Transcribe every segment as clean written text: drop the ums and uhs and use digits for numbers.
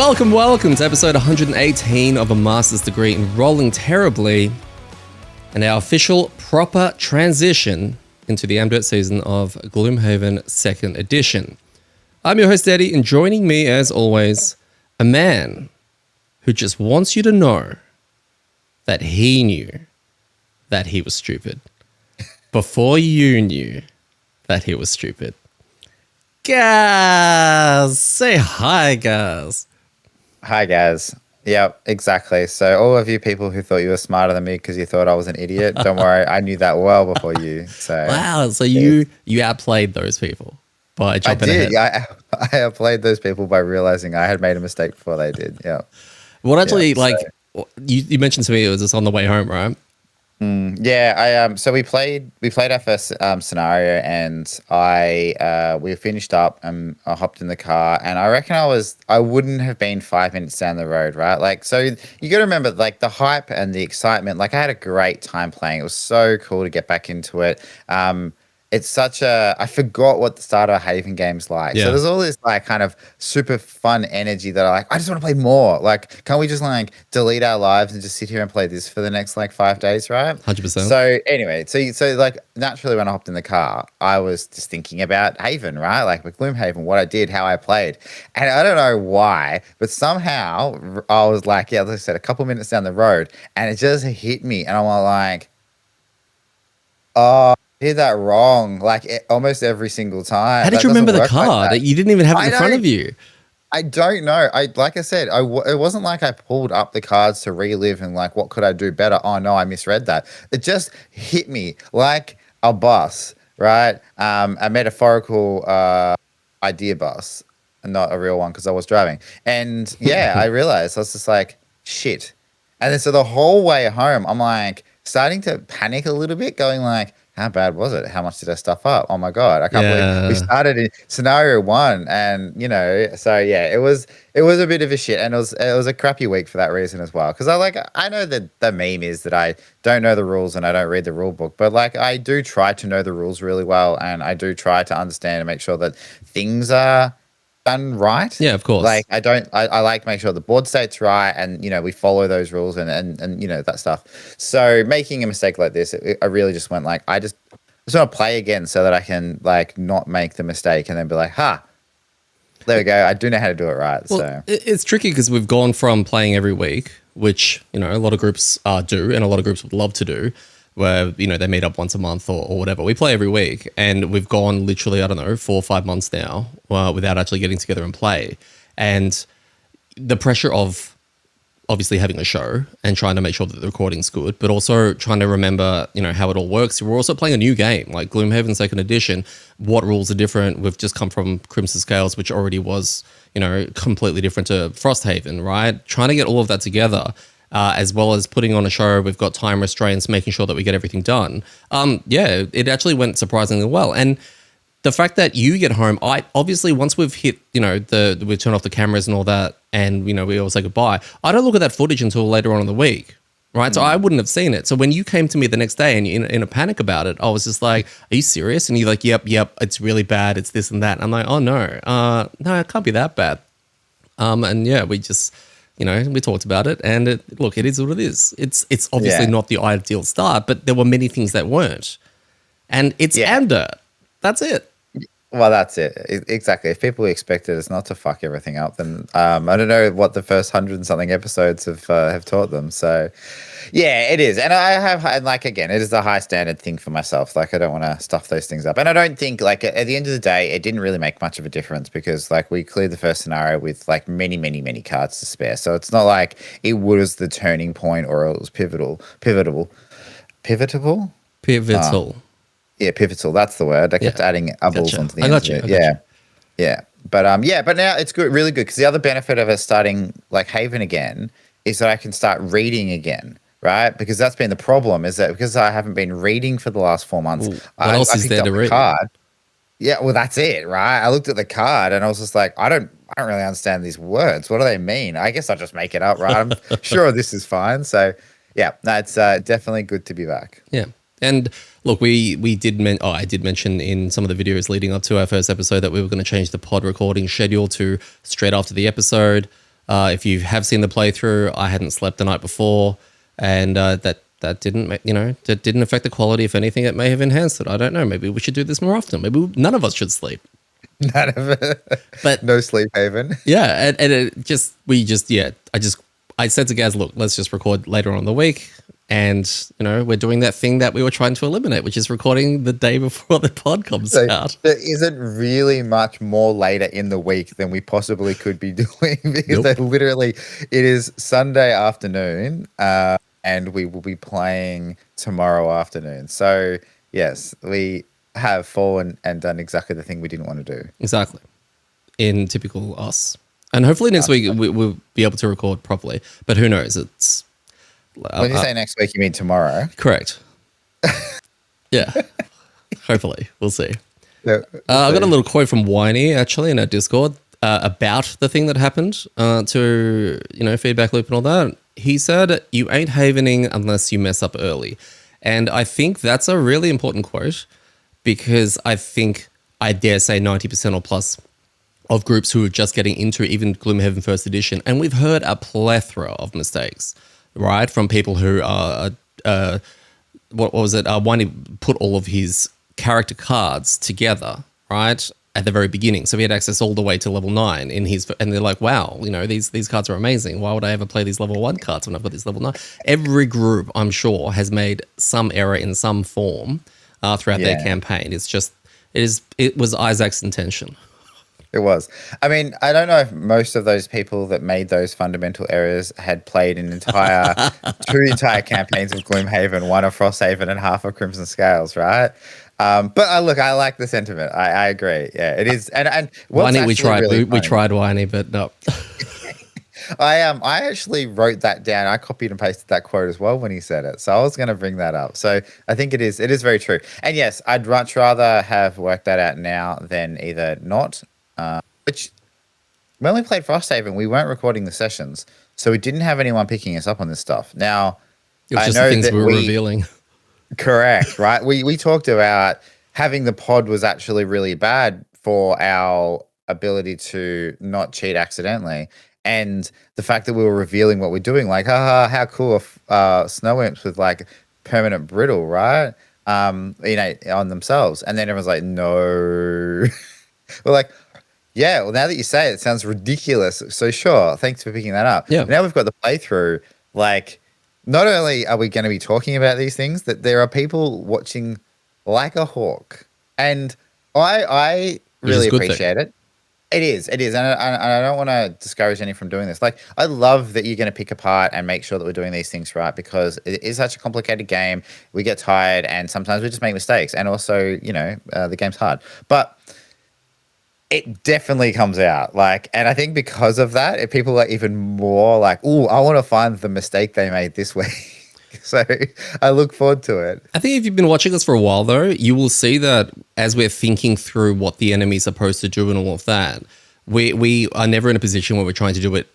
Welcome to episode 118 of A Master's Degree in Rolling Terribly, and our official proper transition into the amDirt season of Gloomhaven 2nd Edition. I'm your host, Eddie, and joining me, as always, a man who just wants you to know that he knew that he was stupid before you knew that he was stupid. Gaz! Say hi, Gaz. Hi, guys. Yeah, exactly. So all of you people who thought you were smarter than me because you thought I was an idiot, don't worry. I knew that well before you. So wow. So you outplayed those people by jumping ahead. Yeah, I outplayed those people by realizing I had made a mistake before they did. Yeah. What actually, you mentioned to me it was just on the way home, right? So we played our first scenario, and we finished up and I hopped in the car, and I reckon I wouldn't have been 5 minutes down the road, right? Like, so you got to remember, like, the hype and the excitement. Like, I had a great time playing. It was so cool to get back into it. It's I forgot what the start of a Haven game's like. Yeah. So there's all this like kind of super fun energy that I just want to play more. Like, can't we just like delete our lives and just sit here and play this for the next like 5 days, right? 100%. So anyway, so like naturally when I hopped in the car, I was just thinking about Haven, right? Like with Gloomhaven, what I did, how I played. And I don't know why, but somehow I was like, yeah, like I said, a couple minutes down the road, and it just hit me. And I'm like, oh, did that wrong like almost every single time. How did you remember the card? You didn't even have it in front of you. I don't know. Like I said, it wasn't like I pulled up the cards to relive and like, what could I do better? Oh no, I misread that. It just hit me like a bus, right? A metaphorical idea bus, and not a real one because I was driving. And yeah, I realized I was just like, shit. And then so the whole way home, I'm like starting to panic a little bit, going like, how bad was it? How much did I stuff up? Oh my God. I can't believe we started in scenario 1, and so yeah, it was a bit of a shit, and it was a crappy week for that reason as well. Cause I know that the meme is that I don't know the rules and I don't read the rule book, but like I do try to know the rules really well, and I do try to understand and make sure that things are done right. Yeah, of course. Like I like to make sure the board state's right, and we follow those rules and that stuff. So making a mistake like this, I really just went like, I just want to play again so that I can like not make the mistake and then be like, there we go. I do know how to do it right. Well, so it's tricky because we've gone from playing every week, which a lot of groups do, and a lot of groups would love to do, where they meet up once a month or whatever. We play every week, and we've gone literally, I don't know, 4 or 5 months now without actually getting together and play. And the pressure of obviously having a show and trying to make sure that the recording's good, but also trying to remember, how it all works. We're also playing a new game, like Gloomhaven 2nd Edition. What rules are different? We've just come from Crimson Scales, which already was, completely different to Frosthaven, right? Trying to get all of that together, as well as putting on a show. We've got time restraints, making sure that we get everything done. It actually went surprisingly well. And the fact that you get home, obviously once we've hit, we've turned off the cameras and all that, and we all say goodbye, I don't look at that footage until later on in the week, right? So I wouldn't have seen it. So when you came to me the next day and in a panic about it, I was just like, are you serious? And you're like, yep, it's really bad. It's this and that. And I'm like, oh no, it can't be that bad. And yeah, we just, we talked about it, and it is what it is. It's obviously not the ideal start, but there were many things that weren't. And it's amDirt. That's it. Well, that's it. Exactly. If people expected us not to fuck everything up, then I don't know what the first 100 and something episodes have taught them. So, yeah, it is. And again, it is a high standard thing for myself. Like, I don't want to stuff those things up. And I don't think, like, at the end of the day, it didn't really make much of a difference because, like, we cleared the first scenario with, like, many, many, many cards to spare. So it's not like it was the turning point or it was pivotal. Yeah, pivotal. That's the word. I kept adding bubbles onto the end of it. Yeah. But now it's good, really good, because the other benefit of us starting like Haven again is that I can start reading again, right? Because that's been the problem, is that because I haven't been reading for the last 4 months. What else is there to read? Card. Yeah, well, that's it, right? I looked at the card and I was just like, I don't really understand these words. What do they mean? I guess I'll just make it up, right? I'm sure this is fine. So yeah, no, it's definitely good to be back. Yeah. And look, I did mention in some of the videos leading up to our first episode that we were going to change the pod recording schedule to straight after the episode. If you have seen the playthrough, I hadn't slept the night before, and that didn't that didn't affect the quality. If anything, it may have enhanced it. I don't know. Maybe we should do this more often. None of us should sleep. None of it. But No sleep haven. yeah, and I said to Gaz, look, let's just record later on in the week. And, we're doing that thing that we were trying to eliminate, which is recording the day before the pod comes out. There isn't really much more later in the week than we possibly could be doing because it is Sunday afternoon and we will be playing tomorrow afternoon. So, yes, we have fallen and done exactly the thing we didn't want to do. Exactly. In typical us. And hopefully next week we'll be able to record properly. But who knows? It's... When you say next week, you mean tomorrow? Correct. Yeah. Hopefully. We'll see. Yeah, I got a little quote from Winey, actually, in our Discord about the thing that happened to, feedback loop and all that. He said, "You ain't havening unless you mess up early." And I think that's a really important quote because I think, I dare say 90% or plus of groups who are just getting into even Gloomhaven First Edition, and we've heard a plethora of mistakes, right? From people who are, what was it? One put all of his character cards together, right, at the very beginning. So he had access all the way to level 9 in his, and they're like, wow, these cards are amazing. Why would I ever play these level 1 cards when I've got this level 9? Every group, I'm sure, has made some error in some form throughout their campaign. It was Isaac's intention. It was. I mean, I don't know if most of those people that made those fundamental errors had played two entire campaigns of Gloomhaven, one of Frosthaven and half of Crimson Scales, right? But I like the sentiment. I agree. Yeah, it is. And Winey, we tried. We tried Winey, but no. I actually wrote that down. I copied and pasted that quote as well when he said it. So I was going to bring that up. So I think it is very true. And yes, I'd much rather have worked that out now than either not. Which, when we played Frosthaven, we weren't recording the sessions, so we didn't have anyone picking us up on this stuff. Now, it was just the things we were revealing. Correct, right? We talked about having the pod was actually really bad for our ability to not cheat accidentally, and the fact that we were revealing what we're doing, like, how cool are snow imps with like permanent brittle, right? On themselves, and then everyone's like, no. We're like, yeah, well, now that you say it, it sounds ridiculous. So sure, thanks for picking that up. Yeah. Now we've got the playthrough. Like, not only are we going to be talking about these things, that there are people watching like a hawk. And I really appreciate it. It is. And I don't want to discourage any from doing this. Like, I love that you're going to pick apart and make sure that we're doing these things right because it is such a complicated game. We get tired and sometimes we just make mistakes. And also, the game's hard. But it definitely comes out and I think because of that, people are even more like, "Ooh, I want to find the mistake they made this week." So I look forward to it. I think if you've been watching us for a while, though, you will see that as we're thinking through what the enemy's supposed to do and all of that, we are never in a position where we're trying to do it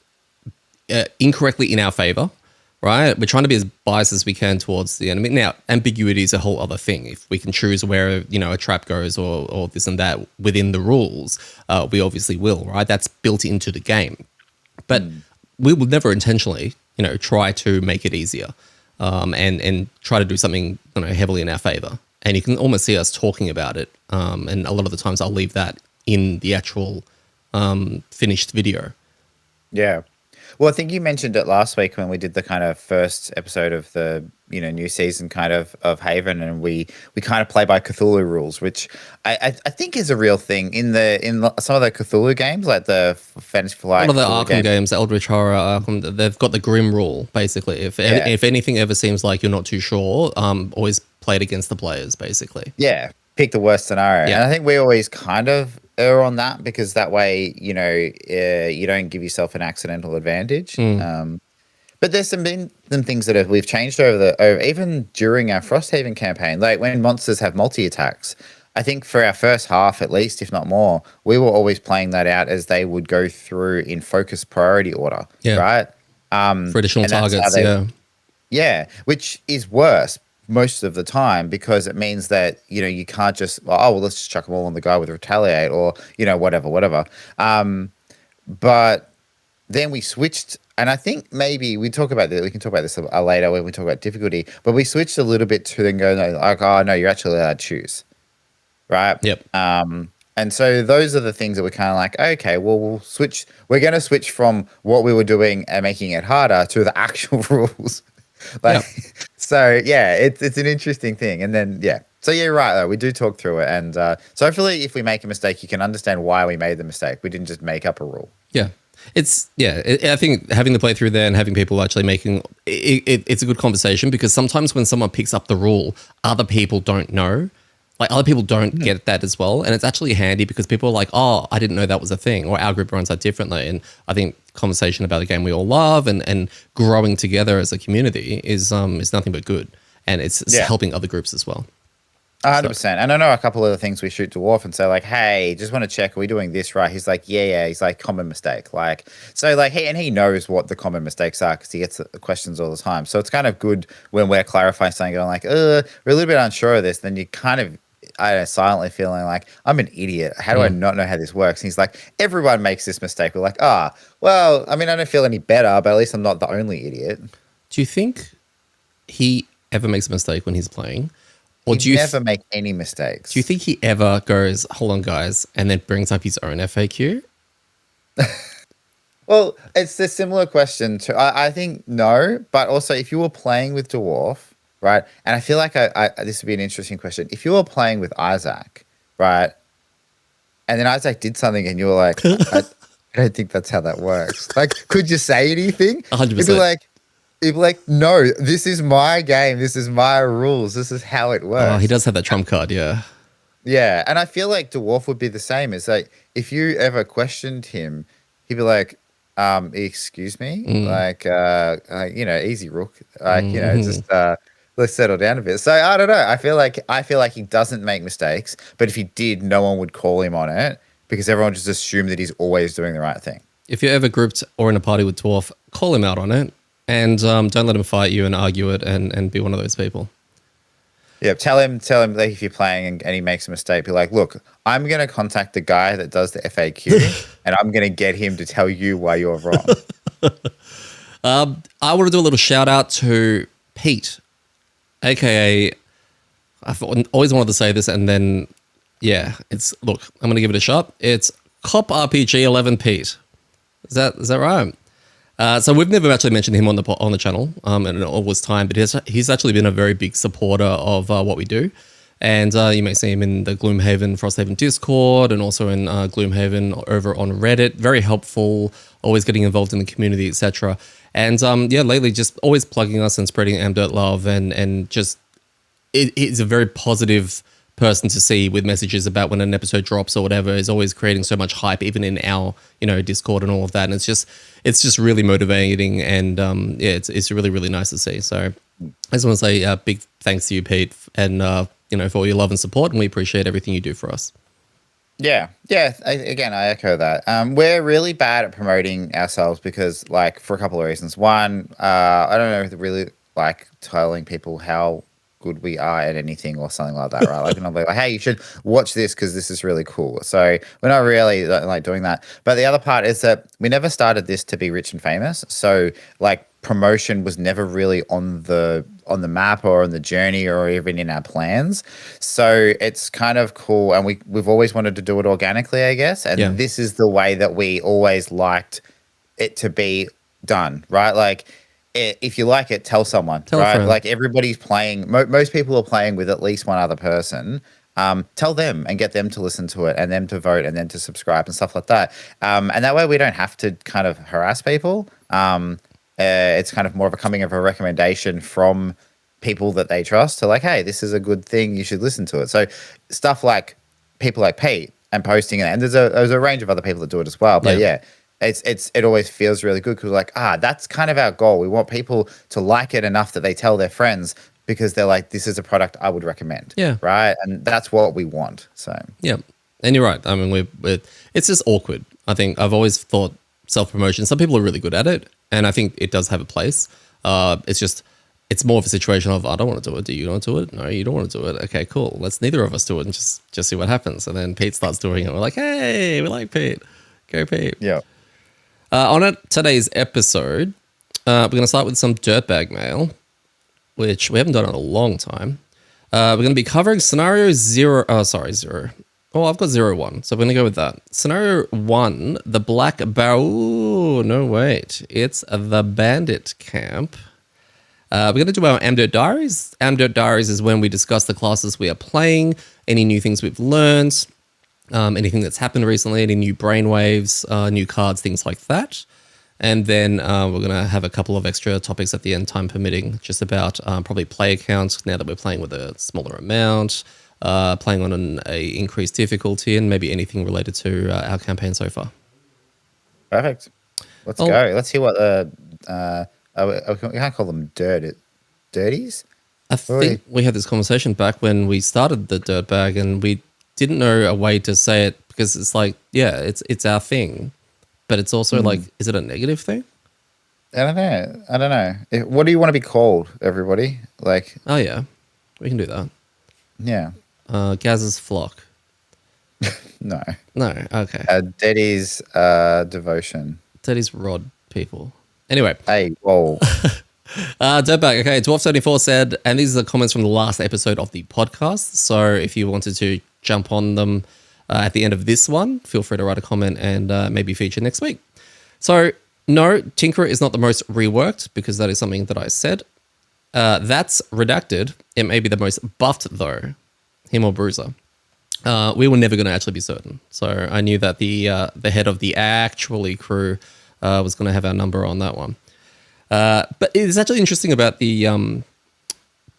incorrectly in our favor. Right? We're trying to be as biased as we can towards the enemy. Now, ambiguity is a whole other thing. If we can choose where, a trap goes or this and that within the rules, we obviously will, right? That's built into the game. But we will never intentionally, try to make it easier and try to do something, heavily in our favor. And you can almost see us talking about it. And a lot of the times I'll leave that in the actual finished video. Yeah. Well, I think you mentioned it last week when we did the kind of first episode of the new season kind of Haven, and we kind of play by Cthulhu rules, which I think is a real thing in some of the Cthulhu games, like the Fantasy Flight. One of the Arkham games, Eldritch Horror, Arkham, they've got the Grim rule basically. If anything ever seems like you're not too sure, always play it against the players basically. Yeah, pick the worst scenario, and I think we always kind of err on that because that way you don't give yourself an accidental advantage. But there's some things that we've changed over even during our Frosthaven campaign, like when monsters have multi-attacks. I think for our first half, at least, if not more, we were always playing that out as they would go through in focused priority order, right? For additional targets, yeah, which is worse most of the time because it means that you can't just let's just chuck them all on the guy with retaliate or whatever. But then we switched, and I think maybe we talk about that. We can talk about this later when we talk about difficulty. But we switched a little bit to then go no, like, oh no, you're actually allowed to choose, right? Yep. And so those are the things that we're kind of like, okay, well, we'll switch. We're going to switch from what we were doing and making it harder to the actual rules. Like, Yep. so yeah, it's an interesting thing. And then yeah, so you're right though. We do talk through it, and so hopefully, if we make a mistake, you can understand why we made the mistake. We didn't just make up a rule. Yeah. I think having the playthrough there and having people actually making it's a good conversation, because sometimes when someone picks up the rule, other people don't know. Like other people don't get that as well. And it's actually handy because people are like, oh, I didn't know that was a thing, or our group runs that differently. And I think conversation about a game we all love and growing together as a community is nothing but good. And it's helping other groups as well. 100%. And I know a couple of the things we shoot Dwarf and say like, hey, just want to check, are we doing this right? He's like, yeah. He's like, common mistake. Like, so like, he knows what the common mistakes are because he gets the questions all the time. So it's kind of good when we're clarifying something, going like, we're a little bit unsure of this. Then you kind of, I don't know, silently feeling like, I'm an idiot. How do I not know how this works? And he's like, everyone makes this mistake. We're like, well, I mean, I don't feel any better, but at least I'm not the only idiot. Do you think he ever makes a mistake when he's playing? Or do you never make any mistakes? Do you think he ever goes, hold on, guys, and then brings up his own FAQ? Well, it's a similar question to, I think no, but also if you were playing with Dwarf, right? And I feel like this would be an interesting question. If you were playing with Isaac, right? And then Isaac did something and you were like, I don't think that's how that works. Like, could you say anything? 100%. He'd be like, no, this is my game. This is my rules. This is how it works. Oh, he does have that trump card, yeah. Yeah, and I feel like Dwarf would be the same. It's like, if you ever questioned him, he'd be like, excuse me? Like, easy rook. Like, just let's settle down a bit. So I don't know. I feel like he doesn't make mistakes, but if he did, no one would call him on it because everyone just assumed that he's always doing the right thing. If you're ever grouped or in a party with Dwarf, call him out on it. And don't let him fight you and argue it and be one of those people. Yeah, tell him that if you're playing and he makes a mistake, be like, look, I'm going to contact the guy that does the FAQ and I'm going to get him to tell you why you're wrong. I want to do a little shout out to Pete, a.k.a. I've always wanted to say this, and then, I'm going to give it a shot. It's Cop RPG 11 Pete. Is that right? So we've never actually mentioned him on the channel in all this time, but he's actually been a very big supporter of what we do. And you may see him in the Gloomhaven, Frosthaven Discord, and also in Gloomhaven over on Reddit. Very helpful, always getting involved in the community, etc. And lately just always plugging us and spreading amDirt love, and just it's a very positive person to see with messages about when an episode drops or whatever. Is always creating so much hype, even in our Discord and all of that. And it's just really motivating, and it's really, really nice to see. So I just want to say a big thanks to you, Pete, and for all your love and support, and we appreciate everything you do for us. Yeah. Again, I echo that. We're really bad at promoting ourselves because, like, for a couple of reasons. One, I don't know if really like telling people how good we are at anything or something like that, right? Like, I'm like, hey, you should watch this because this is really cool. So we're not really like doing that. But the other part is that we never started this to be rich and famous. So like promotion was never really on the map or on the journey or even in our plans. So it's kind of cool, and we've always wanted to do it organically, I guess. And this is the way that we always liked it to be done, right? Like, if you like it, tell someone, right? Like everybody's playing, most people are playing with at least one other person. Tell them and get them to listen to it and them to vote and then to subscribe and stuff like that. And that way we don't have to kind of harass people. It's kind of more of a coming of a recommendation from people that they trust to like, hey, this is a good thing. You should listen to it. So stuff like people like Pete and posting it. And there's a range of other people that do it as well. But it always feels really good because like, that's kind of our goal. We want people to like it enough that they tell their friends because they're like, this is a product I would recommend. Yeah. Right. And that's what we want. So, yeah. And you're right. I mean, it's just awkward. I think I've always thought self-promotion, some people are really good at it, and I think it does have a place. It's more of a situation of, I don't want to do it. Do you want to do it? No, you don't want to do it. Okay, cool. Let's neither of us do it and just see what happens. And then Pete starts doing it. We're like, hey, we like Pete. Go Pete. Yeah. Today's episode, we're going to start with some Dirtbag mail, which we haven't done in a long time. We're going to be covering scenario zero. Oh, sorry, zero. Oh, I've got 01, so we're going to go with that. Scenario 1, the Black Barrel. No, wait. It's the Bandit Camp. We're going to do our amDirt Diaries. amDirt Diaries is when we discuss the classes we are playing, any new things we've learned, anything that's happened recently, any new brainwaves, new cards, things like that. And then we're going to have a couple of extra topics at the end, time permitting, just about probably player count now that we're playing with a smaller amount, playing on an increased difficulty, and maybe anything related to our campaign so far. Perfect. Let's go. Let's hear what the we can't call them dirties. I think we had this conversation back when we started the Dirtbag, and we didn't know a way to say it because it's like, yeah, it's our thing. But it's also like, is it a negative thing? I don't know. What do you want to be called, everybody? Like, oh yeah, we can do that. Yeah. Gaz's flock. No. Okay. Daddy's devotion. Daddy's rod people. Anyway. Hey, whoa. Dirtbag. Okay, Dwarf74 said, and these are the comments from the last episode of the podcast. So if you wanted to jump on them at the end of this one, feel free to write a comment and maybe feature next week. So, no, Tinkerer is not the most reworked because that is something that I said. That's redacted. It may be the most buffed, though, him or Bruiser. We were never going to actually be certain. So I knew that the head of the actually crew was going to have our number on that one. But it's actually interesting about the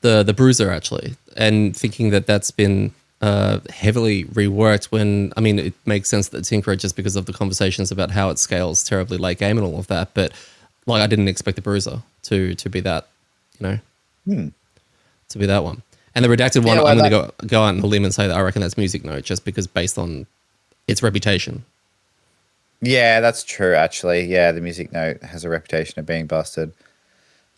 Bruiser, actually, and thinking that that's been heavily reworked when, I mean, it makes sense that Tinkerer just because of the conversations about how it scales terribly late game and all of that, but like I didn't expect the Bruiser to be that, to be that one. And the redacted one, I'm going to go out on a limb and say that I reckon that's Music Note just because based on its reputation. Yeah, that's true, actually. Yeah, the Music Note has a reputation of being busted.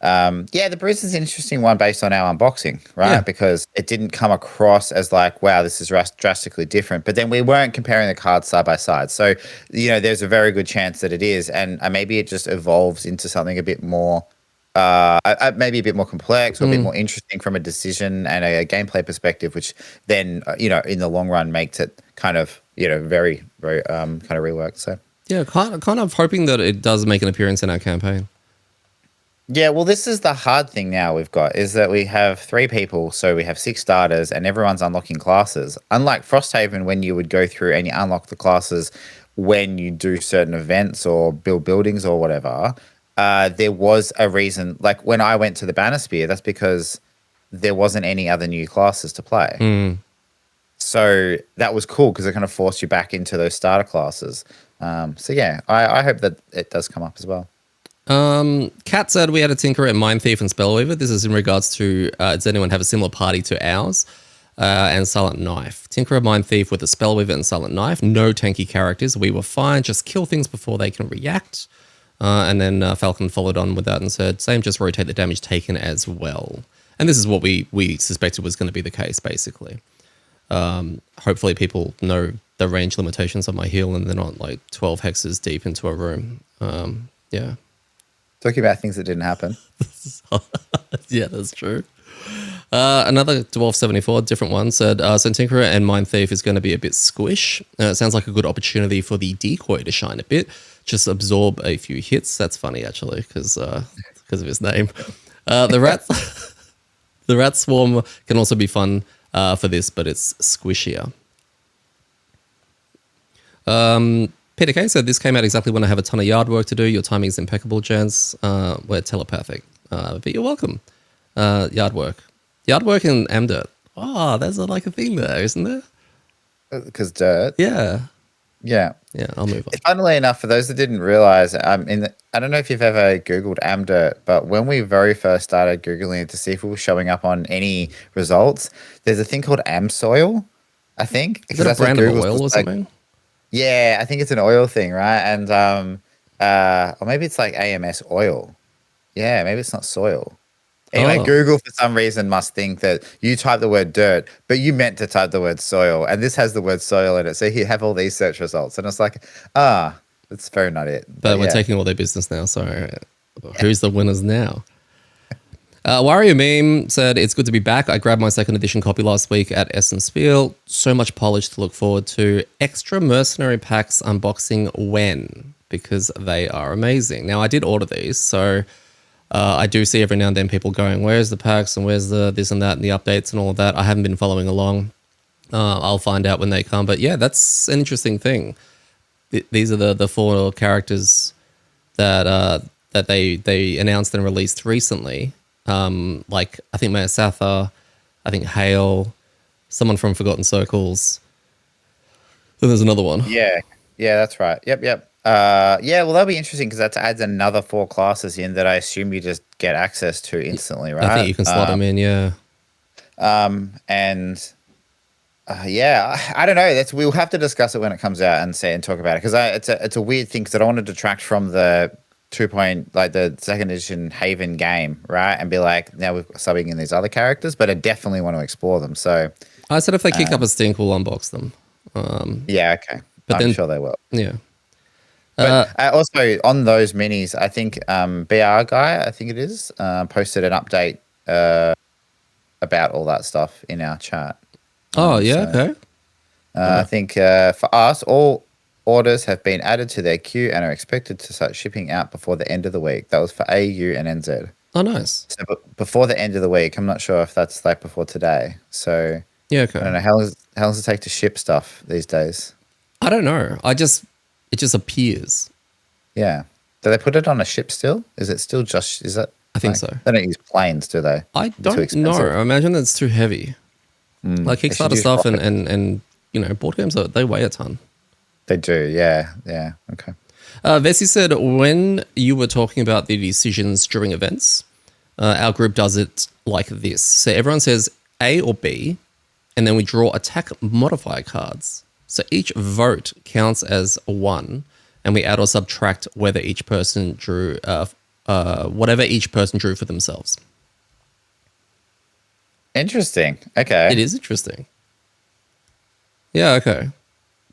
The Bruce is an interesting one based on our unboxing, right? Yeah. Because it didn't come across as like, wow, this is drastically different. But then we weren't comparing the cards side by side. So, there's a very good chance that it is. And maybe it just evolves into something a bit more, maybe a bit more complex or a bit more interesting from a decision and a gameplay perspective, which then, in the long run makes it kind of, very, very kind of reworked. So, yeah, kind of hoping that it does make an appearance in our campaign. Yeah, well, this is the hard thing now we've got is that we have 3 people, so we have 6 starters and everyone's unlocking classes. Unlike Frosthaven, when you would go through and you unlock the classes when you do certain events or build buildings or whatever, there was a reason. Like when I went to the Bannersphere, that's because there wasn't any other new classes to play. So that was cool because it kind of forced you back into those starter classes. I hope that it does come up as well. Kat said we had a Tinkerer at Mindthief and Spellweaver. This is in regards to does anyone have a similar party to ours? And Silent Knife. Tinkerer, Mindthief with a Spellweaver and Silent Knife. No tanky characters. We were fine. Just kill things before they can react. And then Falcon followed on with that and said, same, just rotate the damage taken as well. And this is what we suspected was going to be the case, basically. Hopefully people know the range limitations on my heal and they're not like 12 hexes deep into a room. Yeah. Talking about things that didn't happen. Yeah, that's true. Another Dwarf74, different one, said, so Tinkerer and Mindthief is going to be a bit squish. It sounds like a good opportunity for the decoy to shine a bit. Just absorb a few hits. That's funny, actually, because of his name. The rat swarm can also be fun for this, but it's squishier. Peter K said, this came out exactly when I have a ton of yard work to do. Your timing is impeccable, gents. We're telepathic. But you're welcome. Yard work. Yard work and amDirt. Oh, there's like a thing there, isn't there? Because dirt. Yeah. Yeah. Yeah, I'll move on. Funnily enough, for those that didn't realize, I don't know if you've ever Googled amDirt, but when we very first started Googling it to see if it was showing up on any results, there's a thing called amsoil, I think. Is it a brand of oil or something? Yeah, I think it's an oil thing, right? And or maybe it's like AMS oil. Yeah, maybe it's not soil. Anyway, Google for some reason must think that you type the word dirt, but you meant to type the word soil, and this has the word soil in it. So you have all these search results, and it's like, It's very not it. But we're Yeah. taking all their business now. So who's the winners now? Wario Meme said, it's good to be back. I grabbed my second edition copy last week at Essen Spiel. So much polish to look forward to. Extra mercenary packs unboxing when? Because they are amazing. Now, I did order these, so I do see every now and then people going, where's the packs and where's the this and that and the updates and all of that. I haven't been following along. I'll find out when they come. But yeah, that's an interesting thing. These are the four characters that that they announced and released recently. Like I think Maya Satha, I think Hale, someone from Forgotten Circles. Then there's another one. Yeah. Yeah, that's right. Yep. Yeah, well, that'll be interesting because that adds another 4 classes in that I assume you just get access to instantly, right? I think you can slot them in, yeah. And yeah, I don't know. That's we'll have to discuss it when it comes out and say and talk about it because it's a weird thing because I don't want to detract from the like the second edition Haven game, right? And be like, now we're subbing in these other characters, but I definitely want to explore them. So I said if they kick up a stink, we'll unbox them. yeah, okay, but I'm then, sure they will. Yeah. But also on those minis, I think BR guy, I think it is, posted an update about all that stuff in our chat. Oh yeah, so, okay. I think for us, all orders have been added to their queue and are expected to start shipping out before the end of the week. That was for AU and NZ. Oh, nice. So before the end of the week, I'm not sure if that's like before today. So Yeah, okay. I don't know how long does it take to ship stuff these days. I don't know. It just appears. Yeah. Do they put it on a ship still? Is it still just? Is that? I think so. They don't use planes, do they? I Too don't expensive. know. I imagine that's too heavy. Like They should Kickstarter use stuff rocket. and you know board games they weigh a ton. They do. Yeah. Yeah. Okay. Vessi said, when you were talking about the decisions during events, our group does it like this. So everyone says A or B, and then we draw attack modifier cards. So each vote counts as one, and we add or subtract whether each person drew, whatever each person drew for themselves. Interesting. Okay. It is interesting. Yeah, okay.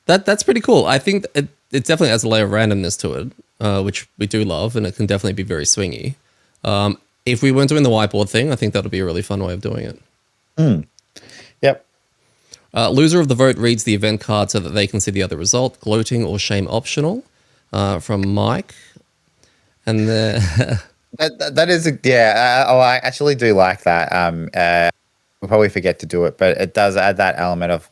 That's pretty cool. I think it definitely has a layer of randomness to it, which we do love, and it can definitely be very swingy. If we weren't doing the whiteboard thing, I think that would be a really fun way of doing it. Yep. Loser of the vote reads the event card so that they can see the other result. Gloating or shame optional, from Mike. And That is I actually do like that. We'll probably forget to do it, but it does add that element of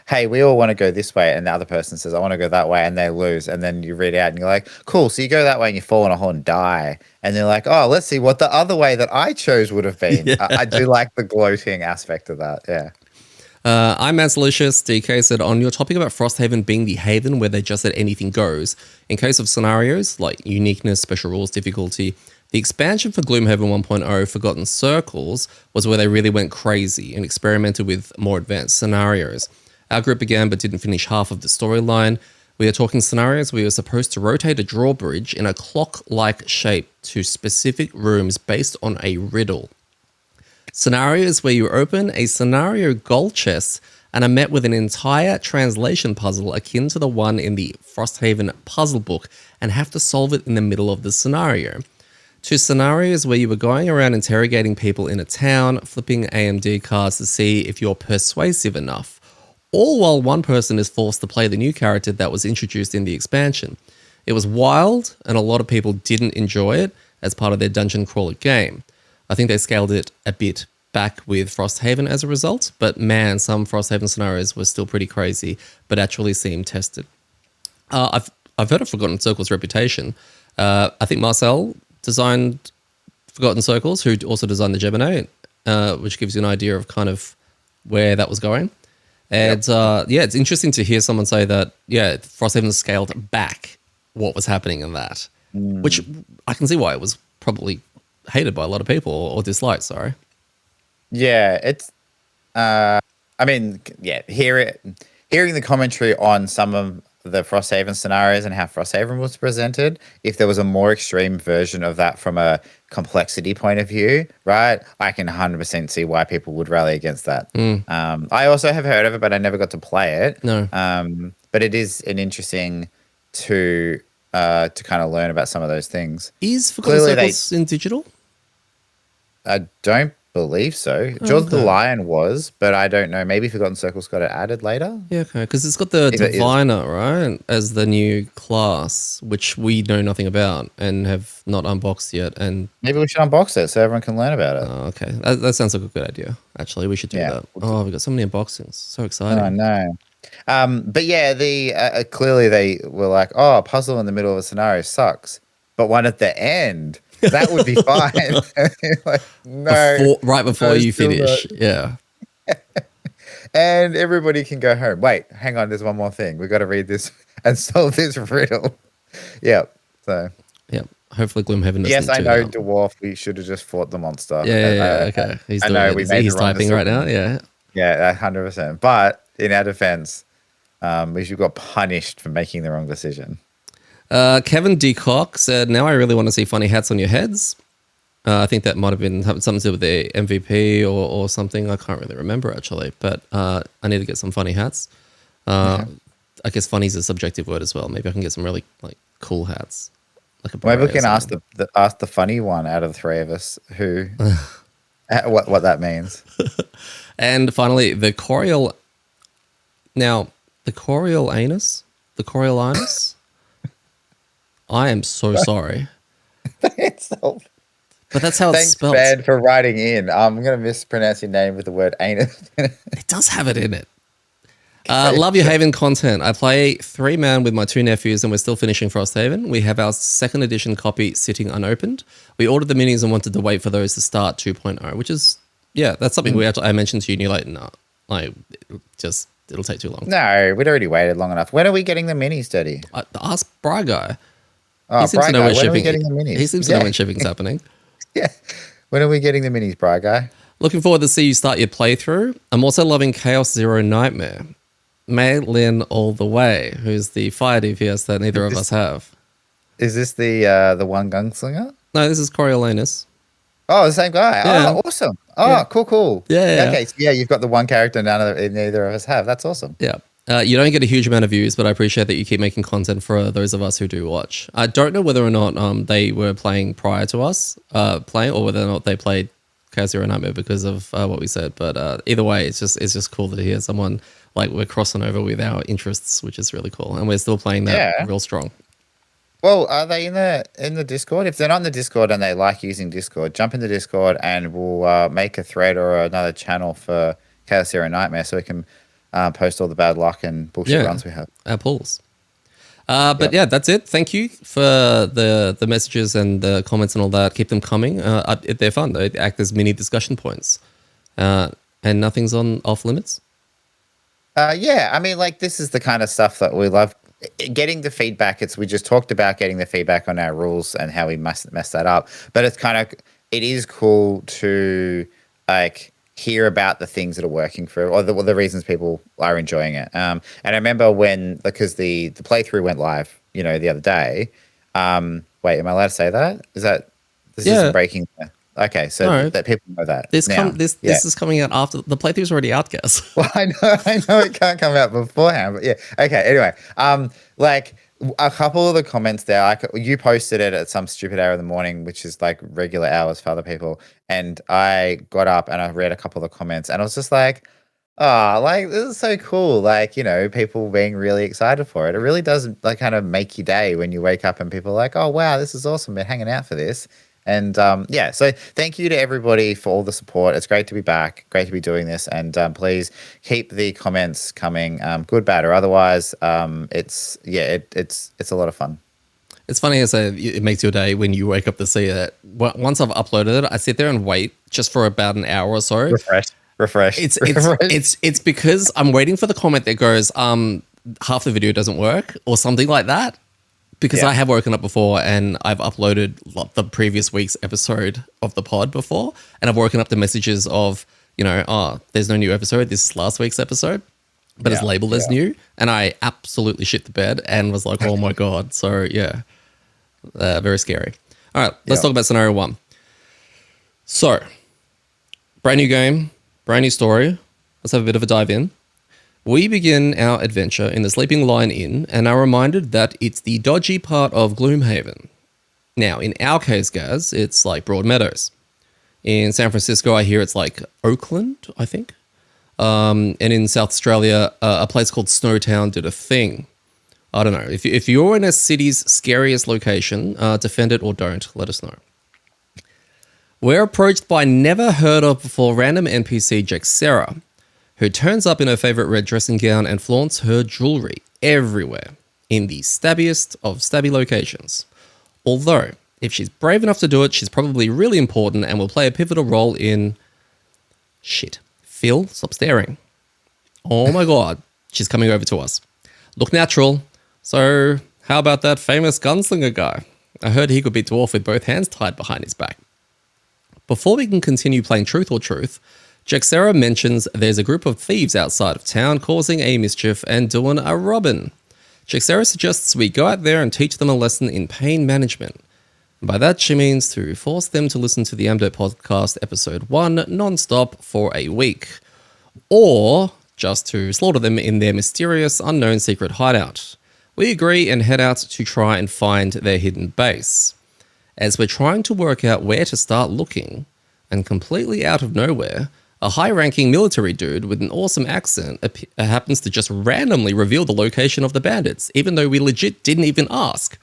hey, we all want to go this way, and the other person says I want to go that way, and they lose, and then you read out and you're like, cool, so you go that way and you fall on a hole and die, and they're like, oh, let's see what the other way that I chose would have been. Yeah. I do like the gloating aspect of that. Yeah. I'm Mansalicious. DK said, on your topic about Frosthaven being the haven where they just said anything goes, in case of scenarios like uniqueness, special rules, difficulty, the expansion for Gloomhaven 1.0, Forgotten Circles, was where they really went crazy and experimented with more advanced scenarios. Our group began but didn't finish half of the storyline. We are talking scenarios where you're supposed to rotate a drawbridge in a clock-like shape to specific rooms based on a riddle. Scenarios where you open a scenario goal chest and are met with an entire translation puzzle akin to the one in the Frosthaven puzzle book and have to solve it in the middle of the scenario. To scenarios where you were going around interrogating people in a town, flipping AMD cards to see if you're persuasive enough, all while one person is forced to play the new character that was introduced in the expansion. It was wild, and a lot of people didn't enjoy it as part of their dungeon crawler game. I think they scaled it a bit back with Frosthaven as a result, but man, some Frosthaven scenarios were still pretty crazy, but actually seemed tested. I've heard of Forgotten Circles' reputation. I think Marcel designed Forgotten Circles, who also designed the Gemini, which gives you an idea of kind of where that was going. And yeah, it's interesting to hear someone say that, yeah, Frosthaven scaled back what was happening in that, which I can see why it was probably hated by a lot of people or disliked, sorry. Yeah, it's I mean, yeah, hearing the commentary on some of the Frosthaven scenarios and how Frosthaven was presented, if there was a more extreme version of that from a complexity point of view, right, I can 100% see why people would rally against that. I also have heard of it, but I never got to play it. No. But it is an interesting to to kind of learn about some of those things. Is Forgotten Circles in digital? I don't believe so. Oh, Jaws the okay. Lion was, but I don't know. Maybe Forgotten Circles got it added later. Yeah, okay. Because it's got the If it is. Diviner, right, as the new class, which we know nothing about and have not unboxed yet. And Maybe we should unbox it so everyone can learn about it. oh, okay, that sounds like a good idea. Actually, we should do that. Oh, we've got so many unboxings. So exciting. Oh no. But yeah, the clearly they were like, oh, a puzzle in the middle of a scenario sucks, but one at the end that would be fine. Like, no, right before you finish, yeah. And everybody can go home. Wait, hang on. There's one more thing. We got to read this and solve this riddle. Yep. So. Yep. Hopefully, Gloomhaven doesn't. Yes, I know, Dwarf. We should have just fought the monster. Yeah. Okay. He's typing right now. Yeah. Yeah, 100%. But in our defense, we should got punished for making the wrong decision. Kevin Decock said, "Now I really want to see funny hats on your heads." I think that might have been something to do with the MVP or something. I can't really remember actually, but I need to get some funny hats. I guess funny is a subjective word as well. Maybe I can get some really like cool hats. Like maybe we can ask the funny one out of the three of us who what that means. And finally, the Coriolanus. I am so sorry. But that's how it's spelled. Thanks, Ben, for writing in. I'm going to mispronounce your name with the word anus. It does have it in it. Love your Haven content. I play 3-man with my 2 nephews and we're still finishing Frosthaven. We have our 2nd edition copy sitting unopened. We ordered the minis and wanted to wait for those to start 2.0, which is, yeah, that's something I mentioned to you and you're like, no, like, it'll take too long. No, we'd already waited long enough. When are we getting the minis, Daddy? Ask Bry Guy. Oh, he seems to know when shipping. Getting the minis? He seems to know when shipping's happening. Yeah. When are we getting the minis, Bry Guy? Looking forward to see you start your playthrough. I'm also loving Chaos Zero Nightmare. May Lin all the way, who's the fire DPS that neither of us have. Is this the one gunslinger? No, this is Coriolanus. Oh, the same guy. Yeah. Oh, awesome. Oh, yeah. Cool. Yeah. Okay, so you've got the one character neither of us have. That's awesome. Yeah. You don't get a huge amount of views, but I appreciate that you keep making content for those of us who do watch. I don't know whether or not they were playing prior to us playing, or whether or not they played Chaos Zero Nightmare because of what we said. But either way, it's just cool to hear someone like we're crossing over with our interests, which is really cool, and we're still playing that real strong. Well, are they in the Discord? If they're not in the Discord and they like using Discord, jump in the Discord and we'll make a thread or another channel for Chaos Zero Nightmare so we can post all the bad luck and bullshit runs we have. Our pulls. But yeah, that's it. Thank you for the messages and the comments and all that. Keep them coming. They're fun. They act as mini discussion points. And nothing's off limits. Yeah, I mean, like, this is the kind of stuff that we love. Getting the feedback, we just talked about getting the feedback on our rules and how we must mess that up. But it is cool to like hear about the things that are working for, or the reasons people are enjoying it. And I remember because the playthrough went live, the other day. Wait, am I allowed to say that? This isn't breaking? Okay, so that people know that. This is coming out after the playthrough's already out, guys. Well, I know it can't come out beforehand, but yeah. Okay, anyway, like a couple of the comments there, you posted it at some stupid hour in the morning, which is like regular hours for other people, and I got up and I read a couple of the comments, and I was just like, oh, like, this is so cool. Like, people being really excited for it. It really does like kind of make your day when you wake up and people are like, oh, wow, this is awesome. Been hanging out for this. And so thank you to everybody for all the support. It's great to be back. Great to be doing this. And please keep the comments coming, good, bad, or otherwise. It's a lot of fun. It's funny as it makes your day when you wake up to see it. Once I've uploaded it, I sit there and wait just for about an hour or so. Refresh. It's because I'm waiting for the comment that goes, half the video doesn't work or something like that. Because I have woken up before and I've uploaded the previous week's episode of the pod before, and I've woken up to messages of, there's no new episode. This is last week's episode, but it's labeled as new. And I absolutely shit the bed and was like, oh my God. So yeah, very scary. All right, let's talk about scenario 1. So brand new game, brand new story. Let's have a bit of a dive in. We begin our adventure in the Sleeping Lion Inn and are reminded that it's the dodgy part of Gloomhaven. Now, in our case, Gaz, it's like Broadmeadows. In San Francisco, I hear it's like Oakland, I think. And in South Australia, a place called Snowtown did a thing. I don't know. If you're in a city's scariest location, defend it or don't. Let us know. We're approached by never heard of before random NPC Jexera, who turns up in her favorite red dressing gown and flaunts her jewelry everywhere in the stabbiest of stabby locations. Although, if she's brave enough to do it, she's probably really important and will play a pivotal role in... Shit. Phil, stop staring. Oh my god, she's coming over to us. Look natural. So, how about that famous gunslinger guy? I heard he could be dwarf with both hands tied behind his back. Before we can continue playing Truth or Truth, Jexera mentions there's a group of thieves outside of town causing a mischief and doing a robbing. Jexera suggests we go out there and teach them a lesson in pain management. And by that, she means to force them to listen to the amDirt podcast episode 1 non-stop for a week. Or just to slaughter them in their mysterious, unknown secret hideout. We agree and head out to try and find their hidden base. As we're trying to work out where to start looking, and completely out of nowhere, a high-ranking military dude with an awesome accent happens to just randomly reveal the location of the bandits, even though we legit didn't even ask.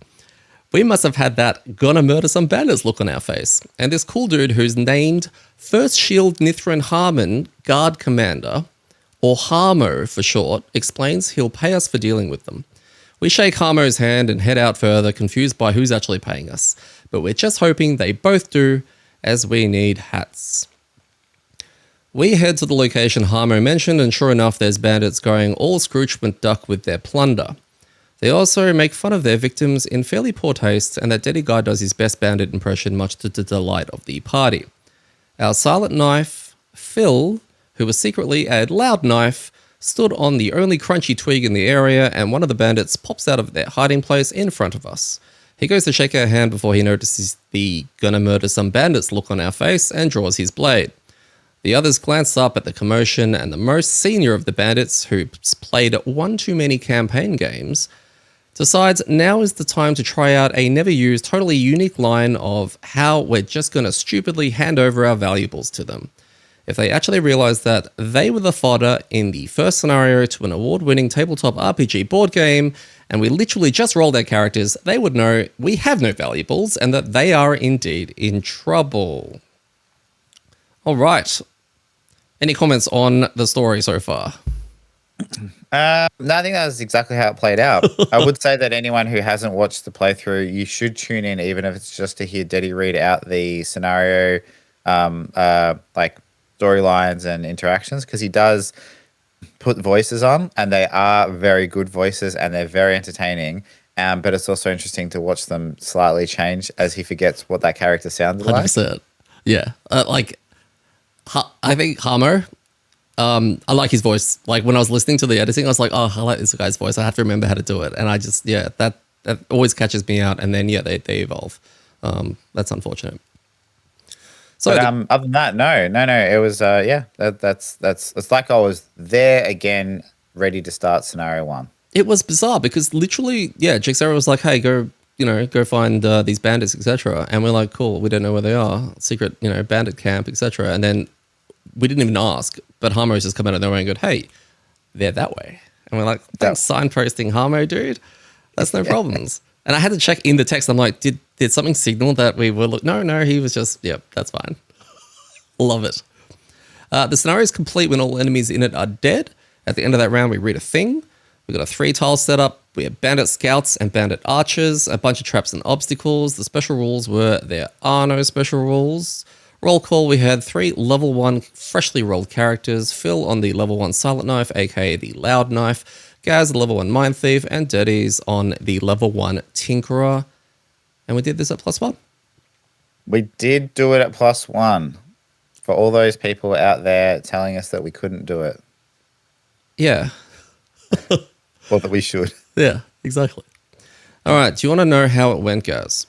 We must have had that gonna murder some bandits look on our face. And this cool dude who's named First Shield Nithrin Harmon, Guard Commander, or Harmo for short, explains he'll pay us for dealing with them. We shake Harmo's hand and head out further, confused by who's actually paying us. But we're just hoping they both do, as we need hats. We head to the location Harmo mentioned, and sure enough, there's bandits going all Scrooge McDuck with their plunder. They also make fun of their victims in fairly poor taste, and that Daddy Guy does his best bandit impression, much to the delight of the party. Our Silent Knife, Phil, who was secretly a loud knife, stood on the only crunchy twig in the area, and one of the bandits pops out of their hiding place in front of us. He goes to shake our hand before he notices the gonna murder some bandits look on our face and draws his blade. The others glance up at the commotion, and the most senior of the bandits, who's played one too many campaign games, decides now is the time to try out a never-used, totally unique line of how we're just going to stupidly hand over our valuables to them. If they actually realize that they were the fodder in the first scenario to an award-winning tabletop RPG board game, and we literally just rolled our characters, they would know we have no valuables and that they are indeed in trouble. All right. Any comments on the story so far? No, I think that was exactly how it played out. I would say that anyone who hasn't watched the playthrough, you should tune in, even if it's just to hear Deddy read out the scenario, like storylines and interactions, because he does put voices on, and they are very good voices, and they're very entertaining. But it's also interesting to watch them slightly change as he forgets what that character sounded 100%. like. Yeah. I think Harmo, I like his voice. Like when I was listening to the editing, I was like, oh, I like this guy's voice. I have to remember how to do it. And I just, yeah, that always catches me out. And then, yeah, they evolve. That's unfortunate. So, but other than that, no, it was, yeah, that's, it's like I was there again, ready to start scenario 1. It was bizarre because literally, yeah, Jexera was like, hey, go find these bandits, etc. And we're like, cool, we don't know where they are. Secret, bandit camp, etc. And then we didn't even ask, but Harmo's just come out of nowhere and go, hey, they're that way. And we're like, thanks, signposting Harmo, dude. That's no problems. And I had to check in the text. I'm like, did something signal that we were No, he was just, yeah, that's fine. Love it. The scenario is complete when all enemies in it are dead. At the end of that round, we read a thing. We've got a 3-tile setup. We have bandit scouts and bandit archers, a bunch of traps and obstacles. The special rules were there are no special rules. Roll call, we had 3 level 1 freshly rolled characters. Phil on the level 1 Silent Knife, aka the Loud Knife. Gaz, the level 1 Mindthief, and Dirties on the level 1 Tinkerer. And we did this at +1. We did do it at +1. For all those people out there telling us that we couldn't do it. Yeah. Or that we should. Yeah, exactly. All right, do you want to know how it went, Gaz?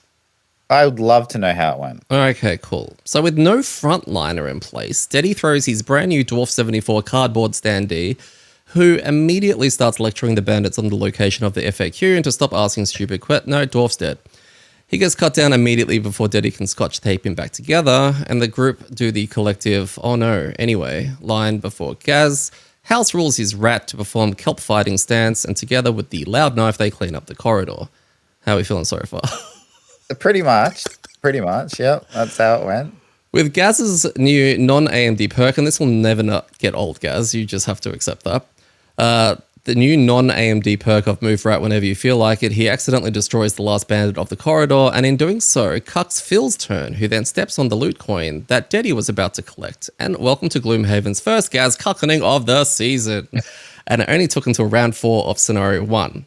I would love to know how it went. Okay, cool. So with no frontliner in place, Steady throws his brand new Dwarf 74 cardboard standee, who immediately starts lecturing the bandits on the location of the FAQ and to stop asking stupid questions. No, Dwarf's dead. He gets cut down immediately before Deddy can scotch tape him back together, and the group do the collective, oh no, anyway, line before Gaz. House rules his rat to perform kelp fighting stance, and together with the loud knife, they clean up the corridor. How are we feeling so far? Pretty much. Yep, that's how it went. With Gaz's new non-AMD perk, and this will never not get old, Gaz, you just have to accept that. The new non-AMD perk of Move Rat whenever you feel like it, he accidentally destroys the last bandit of the corridor, and in doing so, cucks Phil's turn, who then steps on the loot coin that Deddy was about to collect. And welcome to Gloomhaven's first Gaz cuckening of the season. And it only took until round 4 of scenario 1.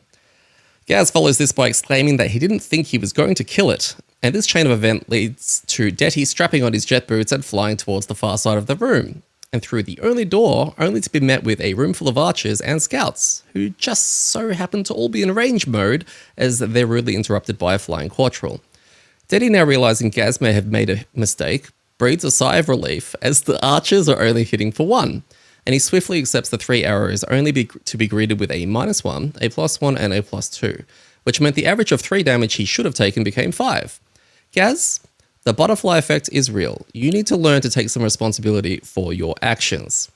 Gaz follows this by exclaiming that he didn't think he was going to kill it, and this chain of event leads to Deddy strapping on his jet boots and flying towards the far side of the room, and through the only door, only to be met with a room full of archers and scouts, who just so happen to all be in range mode as they're rudely interrupted by a flying quattrel. Deddy, now realizing Gaz may have made a mistake, breathes a sigh of relief as the archers are only hitting for 1, and he swiftly accepts the 3 arrows to be greeted with a -1, a +1, and a +2, which meant the average of 3 damage he should have taken became 5. Gaz, the butterfly effect is real. You need to learn to take some responsibility for your actions.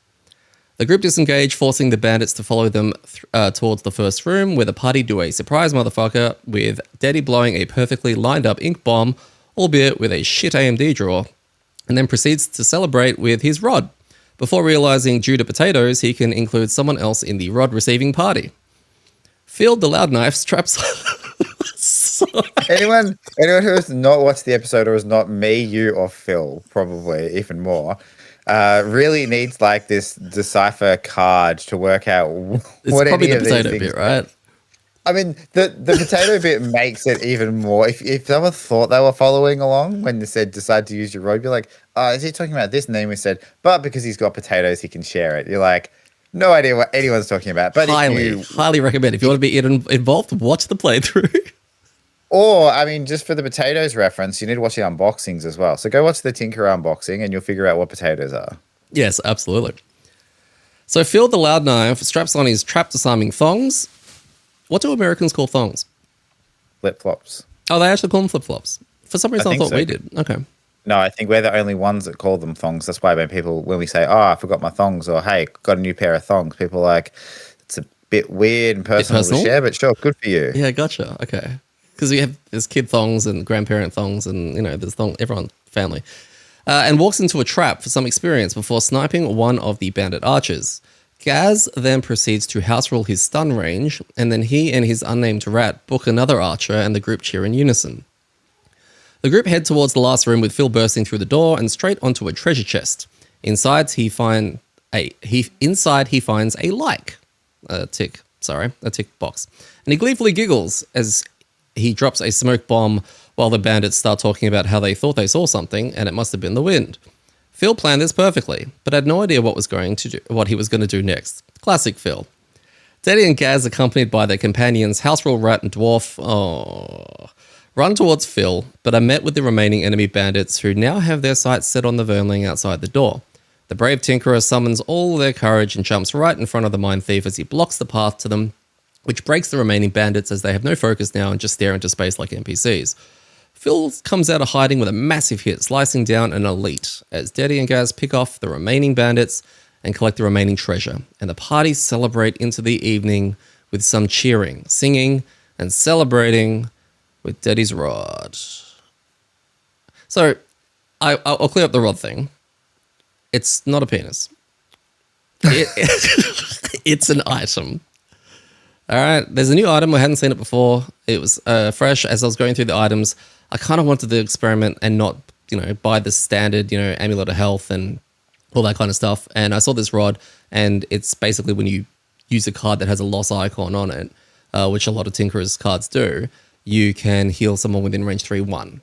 The group disengage, forcing the bandits to follow them towards the first room, where the party do a surprise motherfucker with Deddy blowing a perfectly lined up ink bomb, albeit with a shit AMD draw, and then proceeds to celebrate with his rod, before realizing due to potatoes he can include someone else in the rod receiving party. Field the loud knife straps... Anyone who has not watched the episode or is not me, you, or Phil, probably even more, really needs like this decipher card to work out what any of these things. It's probably the potato bit, right? I mean, the potato bit makes it even more. If someone thought they were following along when they said decide to use your rod, you're like, oh, is he talking about this? And then we said, but because he's got potatoes, he can share it. You're like, no idea what anyone's talking about. But highly recommend. If you want to be involved, watch the playthrough. Or, I mean, just for the potatoes reference, you need to watch the unboxings as well. So go watch the Tinker unboxing and you'll figure out what potatoes are. Yes, absolutely. So Phil the loud knife straps on his trap disarming thongs. What do Americans call thongs? Flip-flops. Oh, they actually call them flip-flops. For some reason I thought so. We did. Okay. No, I think we're the only ones that call them thongs. That's why when we say, oh, I forgot my thongs, or hey, got a new pair of thongs, people are like, it's a bit weird and personal to share, but sure, good for you. Yeah, gotcha. Okay. Because there's kid thongs and grandparent thongs and, there's everyone, family. And walks into a trap for some experience before sniping one of the bandit archers. Gaz then proceeds to house rule his stun range, and then he and his unnamed rat book another archer and the group cheer in unison. The group head towards the last room with Phil bursting through the door and straight onto a treasure chest. Inside he finds a tick box. And he gleefully giggles as he drops a smoke bomb while the bandits start talking about how they thought they saw something and it must have been the wind. Phil planned this perfectly, but had no idea what he was going to do next. Classic Phil. Deddy and Gaz, accompanied by their companions, House Rule Rat and Dwarf, run towards Phil, but are met with the remaining enemy bandits who now have their sights set on the Vernling outside the door. The brave Tinkerer summons all their courage and jumps right in front of the Mindthief as he blocks the path to them, which breaks the remaining bandits as they have no focus now and just stare into space like NPCs. Phil comes out of hiding with a massive hit, slicing down an elite, as Deddy and Gaz pick off the remaining bandits and collect the remaining treasure, and the party celebrate into the evening with some cheering, singing, and celebrating with Deddy's rod. So, I'll clear up the rod thing. It's not a penis. It's an item. All right, there's a new item. I hadn't seen it before. It was fresh. As I was going through the items, I kind of wanted to experiment and not, buy the standard, amulet of health and all that kind of stuff. And I saw this rod, and it's basically when you use a card that has a loss icon on it, which a lot of Tinkerer's cards do, you can heal someone within range 3/1.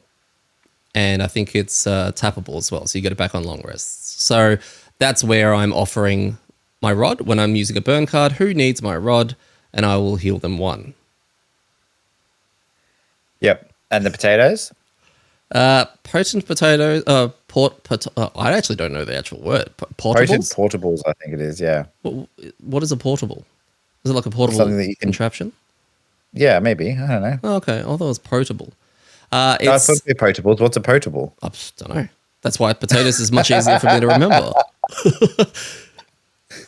And I think it's tappable as well, so you get it back on long rests. So that's where I'm offering my rod when I'm using a burn card. Who needs my rod? And I will heal them 1. Yep. And the potatoes? Potent potatoes. I actually don't know the actual word. Potent Portables. portables, I think it is. Yeah, What is a portable? Is it like a portable something that you can. contraption? Yeah, maybe. I don't know. Oh, okay, I thought it was potable. No, I thought It's they potables. What's a potable? I don't know. That's why potatoes is much easier for me to remember.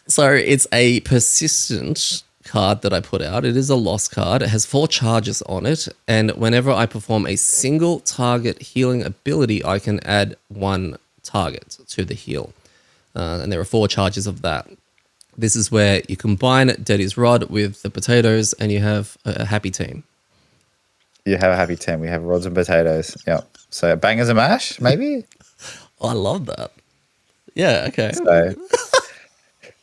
So it's a persistent card that I put out. It is a lost card. It has 4 charges on it, and whenever I perform a single target healing ability, I can add 1 target to the heal. And there are 4 charges of that. This is where you combine Daddy's Rod with the potatoes, and you have a happy team. You have a happy 10. We have rods and potatoes. Yeah. So bangers and mash, maybe. Oh, I love that. Yeah. Okay. So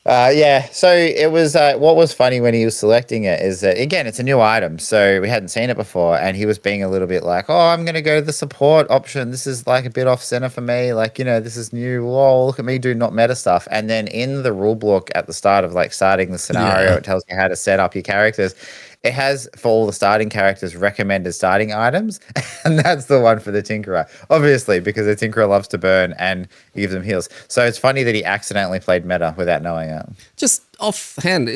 yeah, so it was what was funny when he was selecting it is that again it's a new item, so we hadn't seen it before, and he was being a little bit like, "Oh, I'm gonna go to the support option. This is like a bit off center for me. Like, this is new. Oh, look at me do not meta stuff." And then in the rule book at the start of like starting the scenario, Yeah. it tells you how to set up your characters. It has for all the starting characters recommended starting items, and that's the one for the Tinkerer, obviously, because the Tinkerer loves to burn and give them heals. So it's funny that he accidentally played meta without knowing it. Just offhand,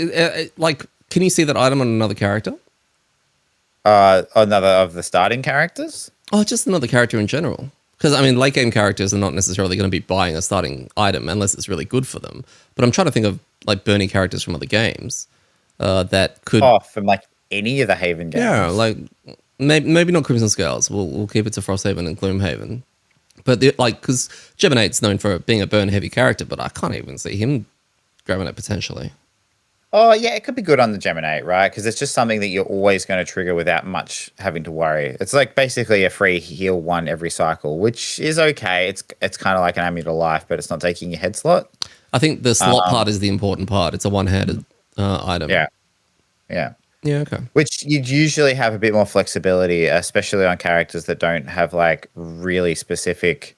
like, can you see that item on another character? Another of the starting characters. Oh, just another character in general. Because I mean, late game characters are not necessarily going to be buying a starting item unless it's really good for them. But I'm trying to think of like burning characters from other games that could. Oh, from like any of the Haven games. Yeah, like maybe not Crimson Scales. We'll keep it to Frosthaven and Gloomhaven. But like, because Geminate's known for being a burn heavy character, but I can't even see him grabbing it potentially. Oh, yeah, it could be good on the Geminate, right? Because it's just something that you're always going to trigger without much having to worry. It's like basically a free heal 1 every cycle, which is okay. It's kind of like an Amulet of Life, but it's not taking your head slot. I think the slot part is the important part. It's a one-handed item. Yeah. Yeah. Yeah, okay. Which you'd usually have a bit more flexibility, especially on characters that don't have like really specific,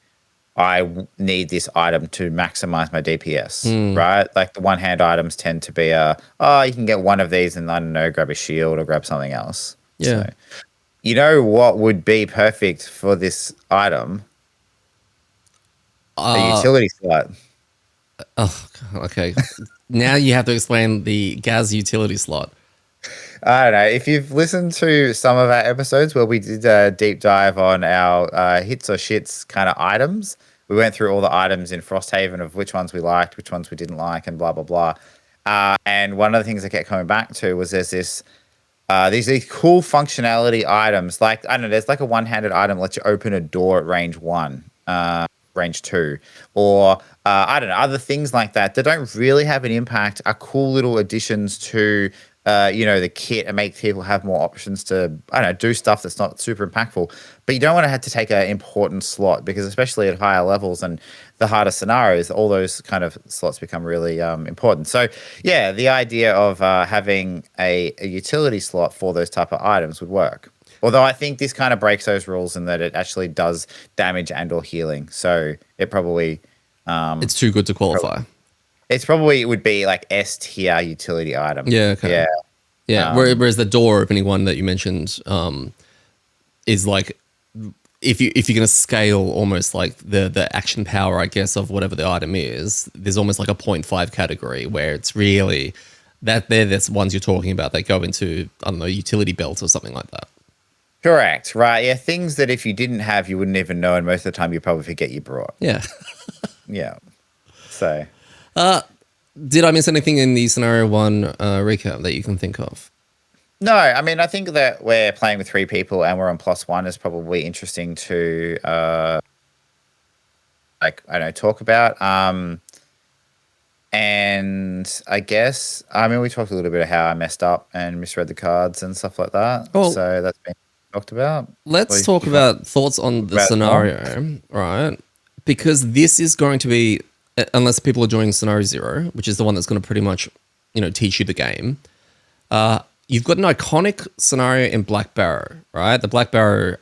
need this item to maximize my DPS, right? Like the one-hand items tend to be you can get one of these and I don't know, grab a shield or grab something else. Yeah. So, you know what would be perfect for this item? A utility slot. Oh, okay. Now you have to explain the Gaz utility slot. I don't know. If you've listened to some of our episodes where we did a deep dive on our hits or shits kind of items, we went through all the items in Frosthaven of which ones we liked, which ones we didn't like, and blah, blah, blah. And one of the things I kept coming back to was there's these cool functionality items. Like, I don't know, there's like a one-handed item that lets you open a door at range 1. Range 2, or I don't know, other things like that don't really have an impact are cool little additions to the kit and make people have more options to, I don't know, do stuff that's not super impactful. But you don't want to have to take an important slot because especially at higher levels and the harder scenarios, all those kind of slots become really important. So yeah, the idea of having a utility slot for those type of items would work. Although I think this kind of breaks those rules in that it actually does damage and or healing. So it probably... it's too good to qualify. It would be like S tier utility item. Yeah, okay. Yeah. Whereas the door opening one that you mentioned is like if you're going to scale almost like the action power, I guess, of whatever the item is, there's almost like a 0.5 category where it's really that's ones you're talking about that go into, I don't know, utility belts or something like that. Correct, right? Yeah, things that if you didn't have, you wouldn't even know, and most of the time you probably forget you brought. Yeah. Yeah. So. Did I miss anything in the scenario 1 recap that you can think of? No, I mean, I think that we're playing with 3 people and we're on +1 is probably interesting to, talk about. And I guess, I mean, we talked a little bit of how I messed up and misread the cards and stuff like that. Oh. So that's been talked about. Let's talk about thoughts on the scenario, right? Because this is going to be, unless people are doing scenario 0, which is the one that's going to pretty much, teach you the game. You've got an iconic scenario in Black Barrow, right? The Black Barrow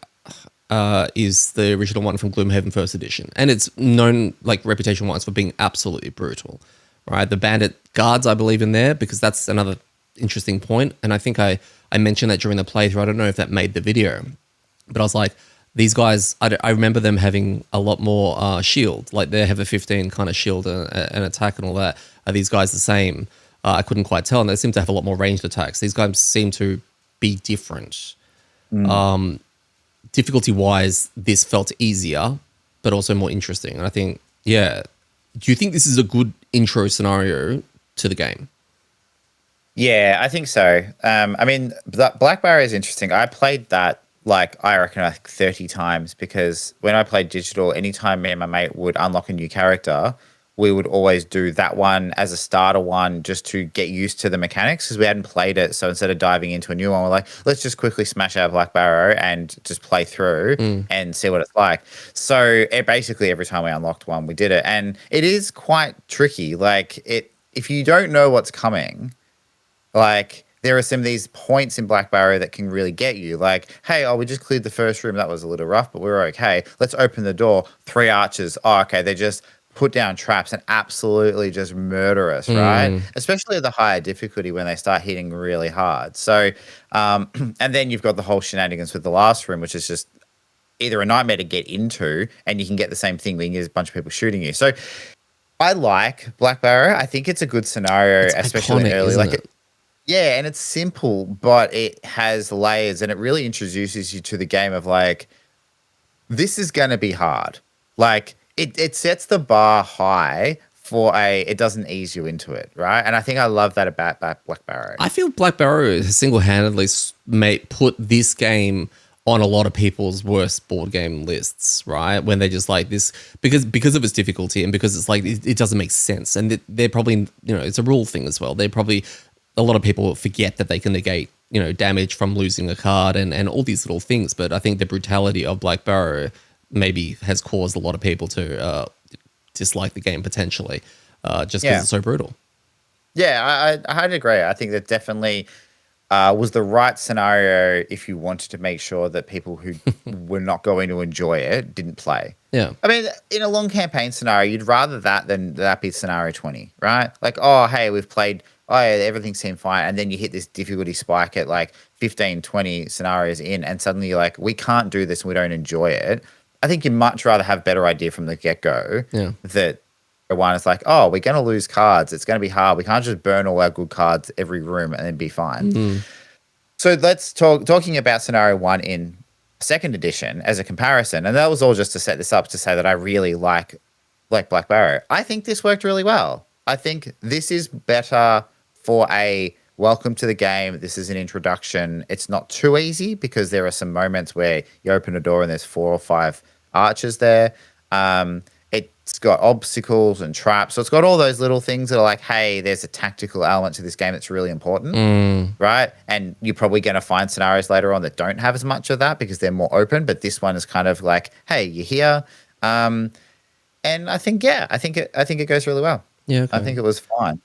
is the original one from Gloomhaven First Edition, and it's known, like reputation-wise, for being absolutely brutal, right? The bandit guards, I believe, in there because that's another interesting point, and I think I mentioned that during the playthrough. I don't know if that made the video, but I was like, these guys, I remember them having a lot more shield. Like they have a 15 kind of shield and attack and all that. Are these guys the same? I couldn't quite tell. And they seem to have a lot more ranged attacks. These guys seem to be different. Mm. Difficulty wise, this felt easier, but also more interesting. And I think, yeah. Do you think this is a good intro scenario to the game? Yeah, I think so. I mean, Black Barrier is interesting. I played that like I reckon like 30 times because when I played digital, anytime me and my mate would unlock a new character, we would always do that one as a starter one just to get used to the mechanics because we hadn't played it. So instead of diving into a new one, we're like, let's just quickly smash out Black Barrow and just play through and see what it's like. So it basically every time we unlocked one, we did it. And it is quite tricky. Like if you don't know what's coming, like there are some of these points in Black Barrow that can really get you. Like, hey, oh, we just cleared the first room. That was a little rough, but we were okay. Let's open the door. 3 archers. Oh, okay. They just put down traps and absolutely just murder us, right? Especially at the higher difficulty when they start hitting really hard. So, and then you've got the whole shenanigans with the last room, which is just either a nightmare to get into, and you can get the same thing when there's a bunch of people shooting you. So I like Black Barrow. I think it's a good scenario, It's especially iconic, early. isn't Like, it? yeah, and it's simple, but it has layers, and it really introduces you to the game of like, this is going to be hard. Like, it sets the bar high for it doesn't ease you into it, right? And I think I love that about Black Barrow. I feel Black Barrow has single-handedly put this game on a lot of people's worst board game lists, right? When they just like this because of its difficulty and because it's like it doesn't make sense, and they're probably it's a rule thing as well. They probably a lot of people forget that they can negate damage from losing a card and all these little things. But I think the brutality of Black Barrow maybe has caused a lot of people to dislike the game potentially, just because it's so brutal. Yeah, I had agree. I think that definitely was the right scenario if you wanted to make sure that people who were not going to enjoy it didn't play. Yeah. I mean, in a long campaign scenario, you'd rather that than that be scenario 20, right? Like, oh, hey, we've played, oh, yeah, everything seemed fine. And then you hit this difficulty spike at like 15, 20 scenarios in, and suddenly you're like, we can't do this and we don't enjoy it. I think you'd much rather have a better idea from the get-go that one is like, oh, we're going to lose cards. It's going to be hard. We can't just burn all our good cards every room and then be fine. So let's talking about scenario 1 in second edition as a comparison. And that was all just to set this up to say that I really like Black Barrow. I think this worked really well. I think this is better for a welcome to the game. This is an introduction. It's not too easy because there are some moments where you open a door and there's 4 or 5 archers there. It's got obstacles and traps. So it's got all those little things that are like, hey, there's a tactical element to this game that's really important, right? And you're probably going to find scenarios later on that don't have as much of that because they're more open. But this one is kind of like, hey, you're here. And I think, I think it goes really well. Yeah, okay. I think it was fine.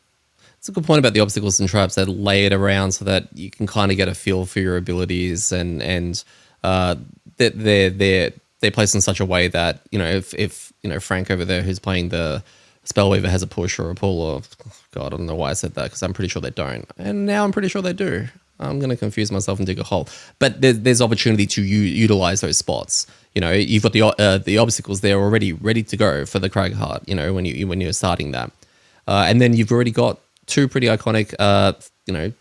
It's a good point about the obstacles and traps that lay it around so that you can kind of get a feel for your abilities and they're placed in such a way that if Frank over there who's playing the Spellweaver has a push or a pull, or God, I don't know why I said that because I'm pretty sure they don't, and now I'm pretty sure they do. I'm going to confuse myself and dig a hole, but there's opportunity to utilize those spots. You've got the obstacles there already ready to go for the Cragheart. When you're starting that, and then you've already got 2 pretty iconic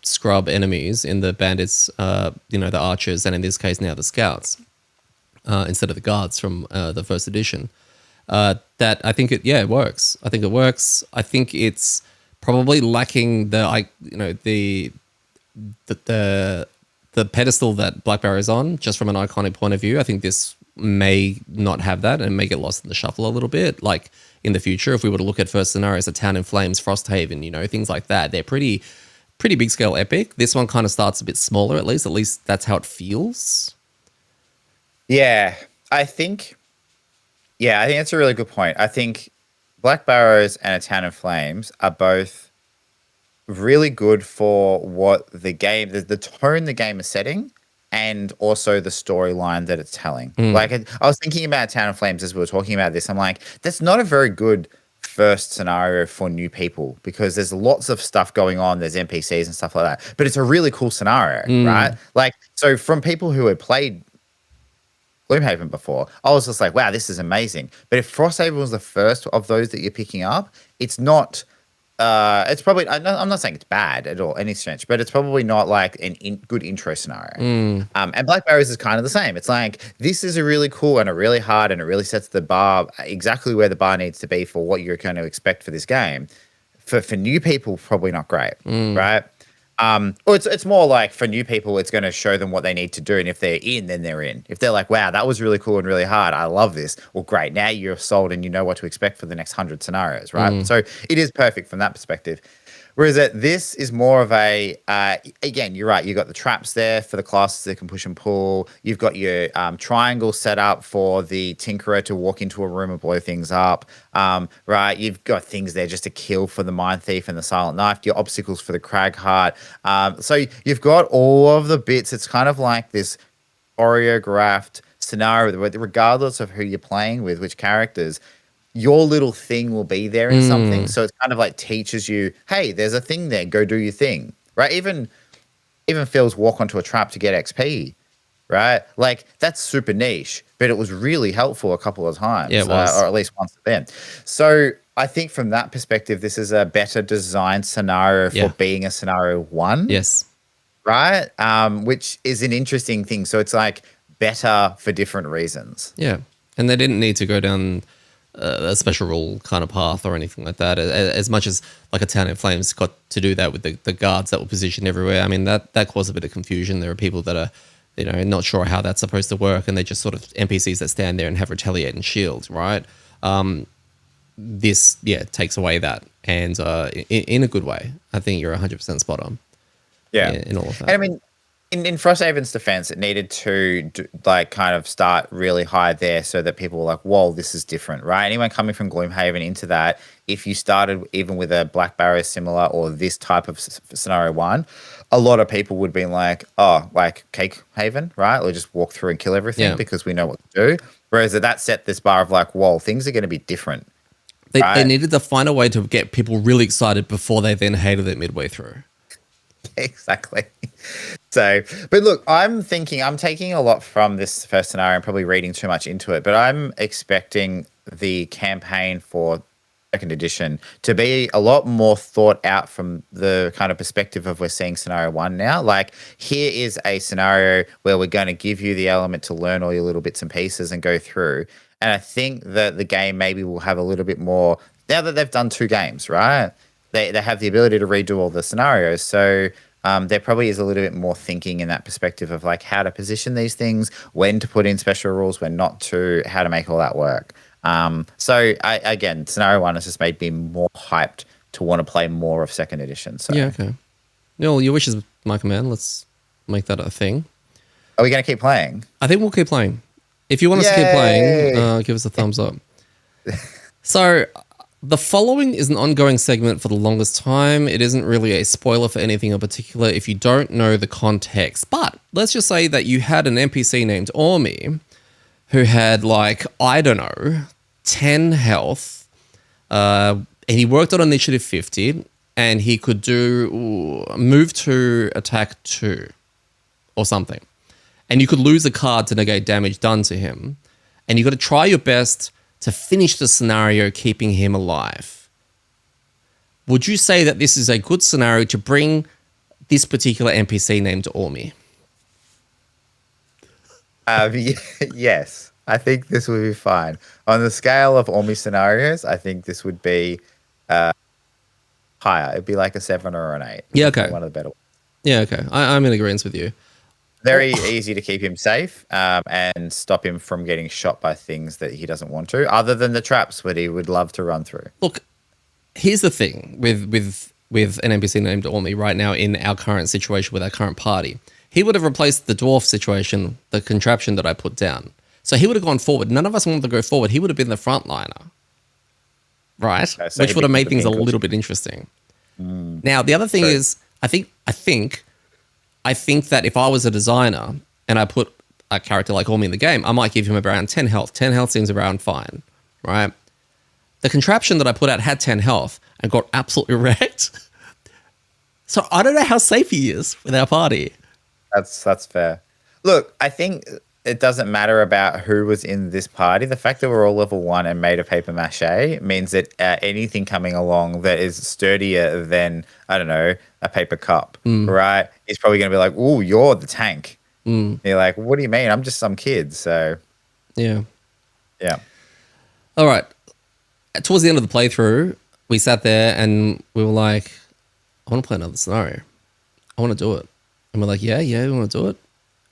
scrub enemies in the bandits, the archers, and in this case now the scouts. Instead of the guards from the first edition, that I think it works. I think it works. I think it's probably lacking the pedestal that Black Barrow is on, just from an iconic point of view. I think this may not have that and may get lost in the shuffle a little bit. Like in the future, if we were to look at first scenarios, a Town in Flames, Frosthaven, things like that, they're pretty big scale epic. This one kind of starts a bit smaller, at least that's how it feels. Yeah, I think that's a really good point. I think Black Barrows and A Town in Flames are both really good for what the game, the tone the game is setting, and also the storyline that it's telling. Like, I was thinking about Town in Flames as we were talking about this. I'm like, that's not a very good first scenario for new people because there's lots of stuff going on. There's NPCs and stuff like that, but it's a really cool scenario, right? Like, so from people who had played Gloomhaven before, I was just like, wow, this is amazing. But if Frosthaven was the first of those that you're picking up, it's not. It's probably. I'm not saying it's bad at all, any stretch, but it's probably not like good intro scenario. And Black Barriers is kind of the same. It's like this is a really cool and a really hard, and it really sets the bar exactly where the bar needs to be for what you're going to expect for this game. For new people, probably not great, right? Or it's more like for new people, it's going to show them what they need to do, and if they're in, then they're in. If they're like, wow, that was really cool and really hard, I love this. Well, great, now you're sold and you know what to expect for the next 100 scenarios, right? So it is perfect from that perspective. Whereas this is more of a, again, you're right. You've got the traps there for the classes that can push and pull. You've got your triangle set up for the Tinkerer to walk into a room and blow things up, right? You've got things there just to kill for the Mindthief and the Silent Knife, your obstacles for the Cragheart. So you've got all of the bits. It's kind of like this choreographed scenario, regardless of who you're playing with, which characters, your little thing will be there in something. So it's kind of like teaches you, hey, there's a thing there. Go do your thing, right? Even Phil's walk onto a trap to get XP, right? Like that's super niche, but it was really helpful a couple of times, Yeah, it was. or at least once then. So I think from that perspective, this is a better designed scenario for being a scenario one. Yes. Right? Which is an interesting thing. So it's like better for different reasons. Yeah. And they didn't need to go down a special rule kind of path or anything like that. As much as like a Town in Flames got to do that with the guards that were positioned everywhere. I mean, that caused a bit of confusion. There are people that are, not sure how that's supposed to work, and they're just sort of NPCs that stand there and have retaliate and shields, right? This, takes away that, and in a good way. I think you're 100% spot on. Yeah. In all of that. And I mean, in Frosthaven's defense, it needed to kind of start really high there so that people were like, whoa, this is different, right? Anyone coming from Gloomhaven into that, if you started even with a Black Barrier similar or this type of scenario one, a lot of people would be like, oh, like Cake Haven, right? Or just walk through and kill everything because we know what to do. Whereas that set this bar of like, whoa, things are going to be different. They needed to find a way to get people really excited before they then hated it midway through. Exactly. So, but look, I'm taking a lot from this first scenario and probably reading too much into it, but I'm expecting the campaign for second edition to be a lot more thought out from the kind of perspective of we're seeing scenario one now. Like, here is a scenario where we're going to give you the element to learn all your little bits and pieces and go through. And I think that the game maybe will have a little bit more, now that they've done 2 games, right? They have the ability to redo all the scenarios. So there probably is a little bit more thinking in that perspective of like how to position these things, when to put in special rules, when not to, how to make all that work. So again, scenario one has just made me more hyped to want to play more of second edition. So yeah, okay. Well, your wish is my command. Let's make that a thing. Are we going to keep playing? I think we'll keep playing. If you want us to keep playing, give us a thumbs up. So the following is an ongoing segment for the longest time. It isn't really a spoiler for anything in particular if you don't know the context. But let's just say that you had an NPC named Ormi who had, like, I don't know, 10 health. And he worked on initiative 50, and he could do move 2, attack 2 or something. And you could lose a card to negate damage done to him. And you got to try your best to finish the scenario keeping him alive. Would you say that this is a good scenario to bring this particular NPC named Ormi? Yes, I think this would be fine. On the scale of Ormi scenarios, I think this would be higher. It'd be like a 7 or an 8. Yeah, okay. One of the better ones. Yeah, okay. I'm in agreement with you. Very easy to keep him safe and stop him from getting shot by things that he doesn't want to, other than the traps that he would love to run through. Look, here's the thing with an NPC named Ormi right now in our current situation with our current party. He would have replaced the dwarf situation, the contraption that I put down. So he would have gone forward. None of us wanted to go forward. He would have been the frontliner, right? Okay, so which would have made things a little bit interesting. Now, the other thing is, I think that if I was a designer and I put a character like Ormi in the game, I might give him around 10 health. 10 health seems around fine, right? The contraption that I put out had 10 health and got absolutely wrecked. So I don't know how safe he is with our party. That's fair. Look, I think it doesn't matter about who was in this party. The fact that we're all level 1 and made of paper mache means that anything coming along that is sturdier than, I don't know, a paper cup, right, is probably going to be like, "Ooh, you're the tank." You're like, "What do you mean? I'm just some kid." So, Yeah. yeah. All right. Towards the end of the playthrough, we sat there and we were like, I want to play another scenario. I want to do it. And we're like, yeah, we want to do it.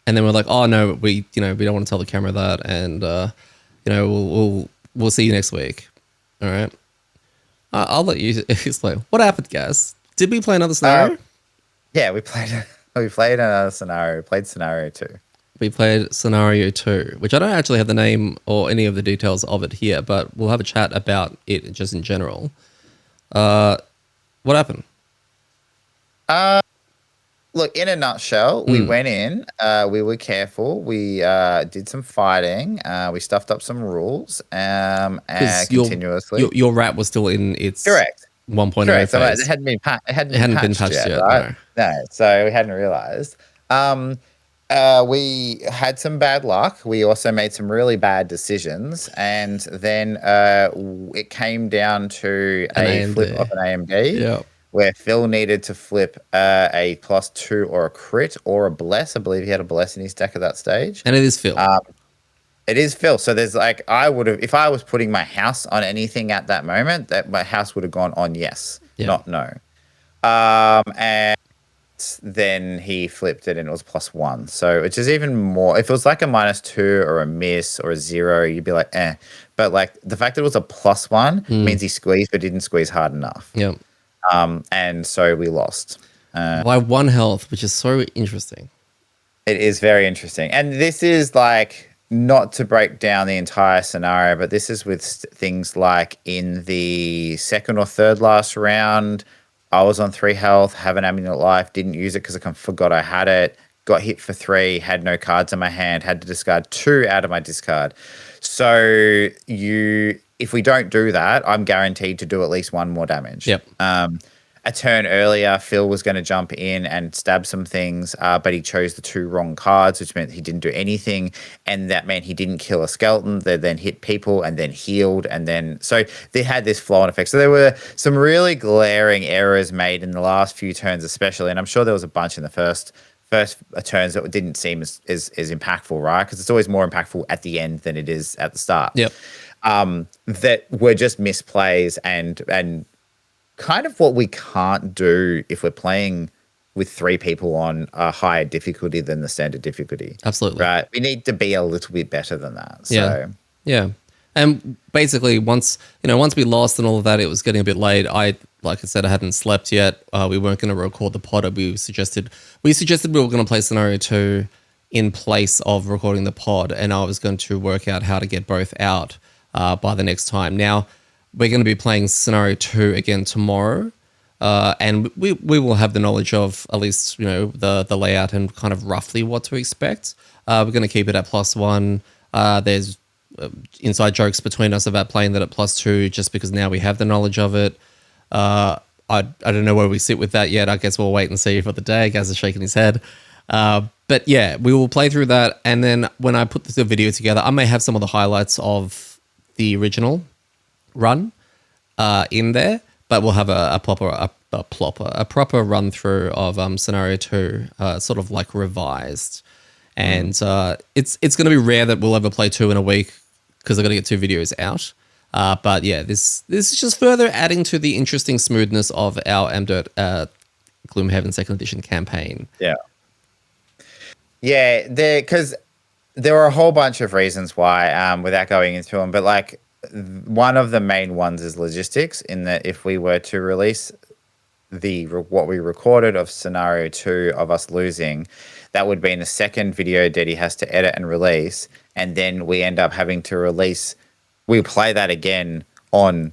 And then we're like, oh no, we don't want to tell the camera that, and we'll see you next week. All right. I'll let you explain what happened, guys. Did we play another scenario? Yeah, we played. We played another scenario. We played scenario 2. We played scenario 2, which I don't actually have the name or any of the details of it here, but we'll have a chat about it just in general. What happened? Look, in a nutshell, we went in, we were careful, we did some fighting, we stuffed up some rules continuously. Your rat was still in its Correct. 1.0 Correct. So phase. it hadn't been it hadn't Been patched touched yet, yet, right? No, so we hadn't realized. We had some bad luck. We also made some really bad decisions, and then it came down to a flip of an AMD. Yeah. Where Phil needed to flip a +2 or a crit or a bless. I believe he had a bless in his deck at that stage. And it is Phil. It is Phil. So there's like, I would have, if I was putting my house on anything at that moment, that my house would have gone on yes, not no. And then he flipped it and it was +1. So which is even more, if it was like a -2 or a miss or a 0, you'd be like, eh. But like the fact that it was a +1 means he squeezed but didn't squeeze hard enough. Yeah. And so we lost. By 1 health, which is so interesting. It is very interesting. And this is like, not to break down the entire scenario, but this is with things like in the second or third last round, I was on 3 health, have an amulet life, didn't use it because I forgot I had it, got hit for 3, had no cards in my hand, had to discard 2 out of my discard. So if we don't do that, I'm guaranteed to do at least 1 more damage. Yep. A turn earlier, Phil was going to jump in and stab some things, but he chose the 2 wrong cards, which meant he didn't do anything, and that meant he didn't kill a skeleton. They then hit people and then healed, and then so they had this flow-on effect. So there were some really glaring errors made in the last few turns, especially, and I'm sure there was a bunch in the first turns that didn't seem as impactful, right? Because it's always more impactful at the end than it is at the start. Yep. That were just misplays and kind of what we can't do if we're playing with 3 people on a higher difficulty than the standard difficulty. Absolutely. Right. We need to be a little bit better than that. So. Yeah. And basically once we lost and all of that, it was getting a bit late. Like I said, I hadn't slept yet. We weren't going to record the pod. We suggested we were going to play scenario 2 in place of recording the pod, and I was going to work out how to get both out by the next time. Now, we're going to be playing scenario 2 again tomorrow, and we will have the knowledge of at least the layout and kind of roughly what to expect. We're going to keep it at +1. There's inside jokes between us about playing that at +2 just because now we have the knowledge of it. I don't know where we sit with that yet. I guess we'll wait and see for the day. Gaz is shaking his head. But yeah, we will play through that, and then when I put the video together, I may have some of the highlights of the original run in there, but we'll have a proper run through of scenario 2, sort of like revised. And it's going to be rare that we'll ever play 2 in a week because I've got to get 2 videos out. But yeah, this is just further adding to the interesting smoothness of our amDirt Gloomhaven 2nd Edition campaign. Yeah, because there were a whole bunch of reasons why, without going into them, but like one of the main ones is logistics, in that if we were to release what we recorded of scenario 2 of us losing, that would be in the second video that he has to edit and release, and then we end up having to release, we play that again on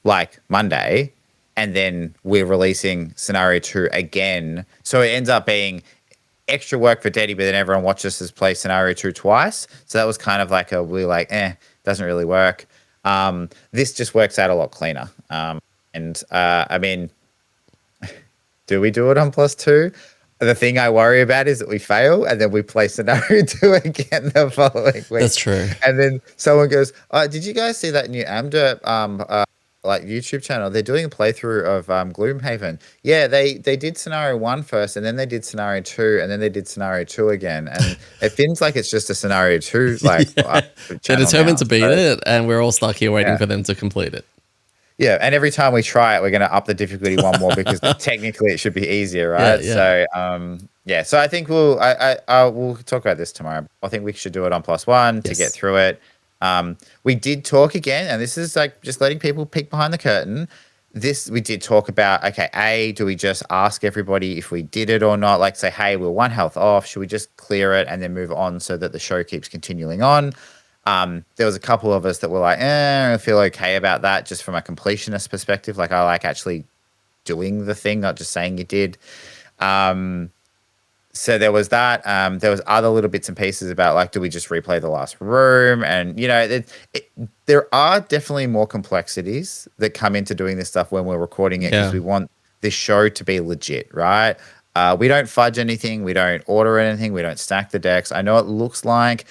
like Monday, and then we're releasing scenario 2 again. So it ends up being extra work for Daddy, but then everyone watches us play scenario 2 twice. So that was kind of like doesn't really work. This just works out a lot cleaner. I mean, do we do it on +2? The thing I worry about is that we fail and then we play scenario 2 again the following week. That's true. And then someone goes, did you guys see that new amDirt like YouTube channel? They're doing a playthrough of Gloomhaven. Yeah, they did scenario 1 first, and then they did scenario 2, and then they did scenario 2 again. And it feels like it's just a scenario 2 like They're determined to beat it, and we're all stuck here waiting Yeah. for them to complete it. Yeah, and every time we try it, we're going to up the difficulty one more because technically it should be easier, right? Yeah. So, so I think we'll talk about this tomorrow. I think we should do it on +1 to get through it. We did talk again, and this is like just letting people peek behind the curtain. We did talk about, okay, do we just ask everybody if we did it or not? Like say, hey, we're 1 health off. Should we just clear it and then move on so that the show keeps continuing on? There was a couple of us that were like, I feel okay about that just from a completionist perspective. Like I like actually doing the thing, not just saying you did. So there was that. There was other little bits and pieces about like, do we just replay the last room? And, you know, there are definitely more complexities that come into doing this stuff when we're recording it because we want this show to be legit, right? We don't fudge anything. We don't order anything. We don't stack the decks. I know it looks like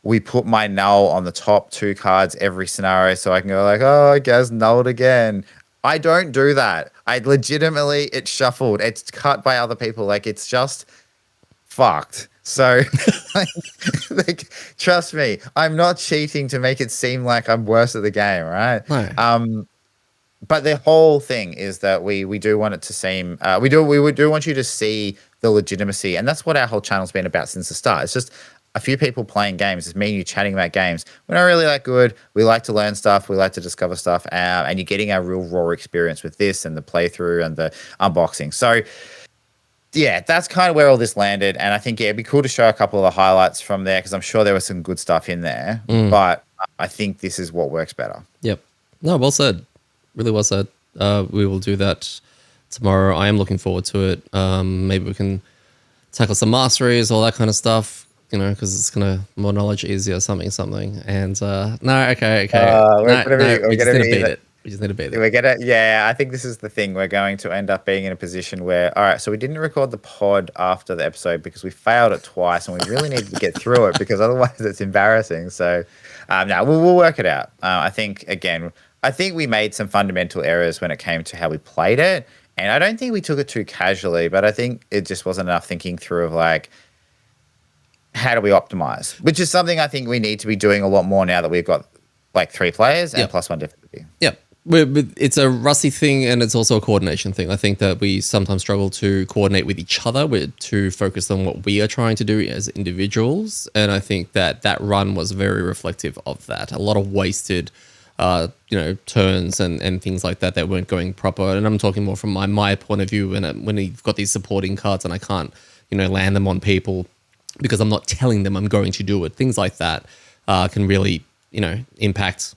we put my null on the top 2 cards every scenario so I can go like, oh, Gaz nulled again. I don't do that. It's shuffled. It's cut by other people. Like it's just fucked. So like, trust me, I'm not cheating to make it seem like I'm worse at the game, right? No. But the whole thing is that we do want it to seem we do want you to see the legitimacy, and that's what our whole channel's been about since the start. It's just a few people playing games. It's me and you chatting about games. We're not really that good. We like to learn stuff. We like to discover stuff, and you're getting our real raw experience with this and the playthrough and the unboxing. So yeah, that's kind of where all this landed. And I think, it'd be cool to show a couple of the highlights from there because I'm sure there was some good stuff in there. But I think this is what works better. Yep. No, well said. Really well said. We will do that tomorrow. I am looking forward to it. Maybe we can tackle some masteries, all that kind of stuff, you know, because it's going to more knowledge easier, something. And okay. We just need to beat it. We just need to beat it. I think this is the thing. We're going to end up being in a position where, all right, so we didn't record the pod after the episode because we failed it twice and we really needed to get through it because otherwise it's embarrassing. So no, we'll work it out. I think we made some fundamental errors when it came to how we played it. And I don't think we took it too casually, but I think it just wasn't enough thinking through of like, how do we optimize? Which is something I think we need to be doing a lot more now that we've got like 3 players and +1 difficulty. Yep. It's a Rusty thing and it's also a coordination thing. I think that we sometimes struggle to coordinate with each other, to focus on what we are trying to do as individuals. And I think that run was very reflective of that. A lot of wasted turns and things like that weren't going proper. And I'm talking more from my point of view when you've got these supporting cards and I can't, land them on people because I'm not telling them I'm going to do it. Things like that can really, impact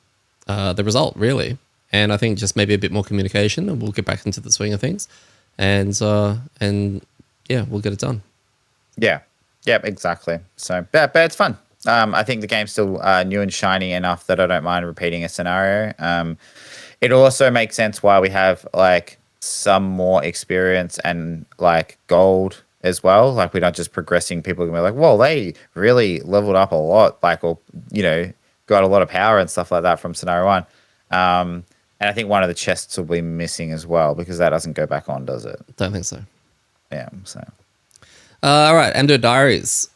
the result, really. And I think just maybe a bit more communication and we'll get back into the swing of things. And yeah, we'll get it done. Yeah. Yep, exactly. So, but it's fun. I think the game's still new and shiny enough that I don't mind repeating a scenario. It also makes sense why we have like some more experience and like gold as well. Like we're not just progressing. People can be like, "Whoa, they really leveled up a lot!" Like, or got a lot of power and stuff like that from scenario 1. And I think one of the chests will be missing as well because that doesn't go back on, does it? Don't think so. Yeah. So. All right, amDirt Diaries.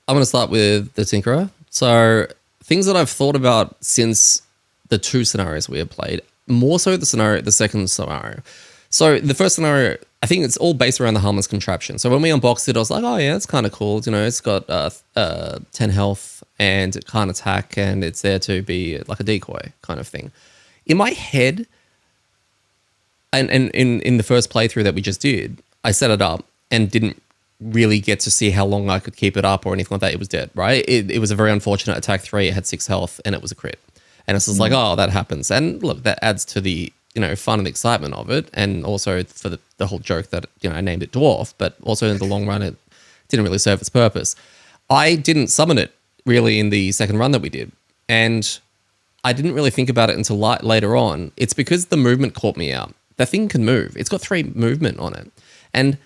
I'm going to start with the Tinkerer. So things that I've thought about since the 2 scenarios we have played, more so the second scenario. So the first scenario, I think it's all based around the harmless contraption. So when we unboxed it, I was like, oh yeah, it's kind of cool. It's got 10 health and it can't attack and it's there to be like a decoy kind of thing. In my head, and in the first playthrough that we just did, I set it up and didn't really get to see how long I could keep it up or anything like that. It was dead, right? It was a very unfortunate attack 3. It had 6 health and it was a crit. And it's just like, oh, that happens. And look, that adds to the, fun and excitement of it. And also for the whole joke that, I named it Dwarf, but also in the long run, it didn't really serve its purpose. I didn't summon it really in the second run that we did. And I didn't really think about it until later on. It's because the movement caught me out. That thing can move. It's got 3 movement on it. And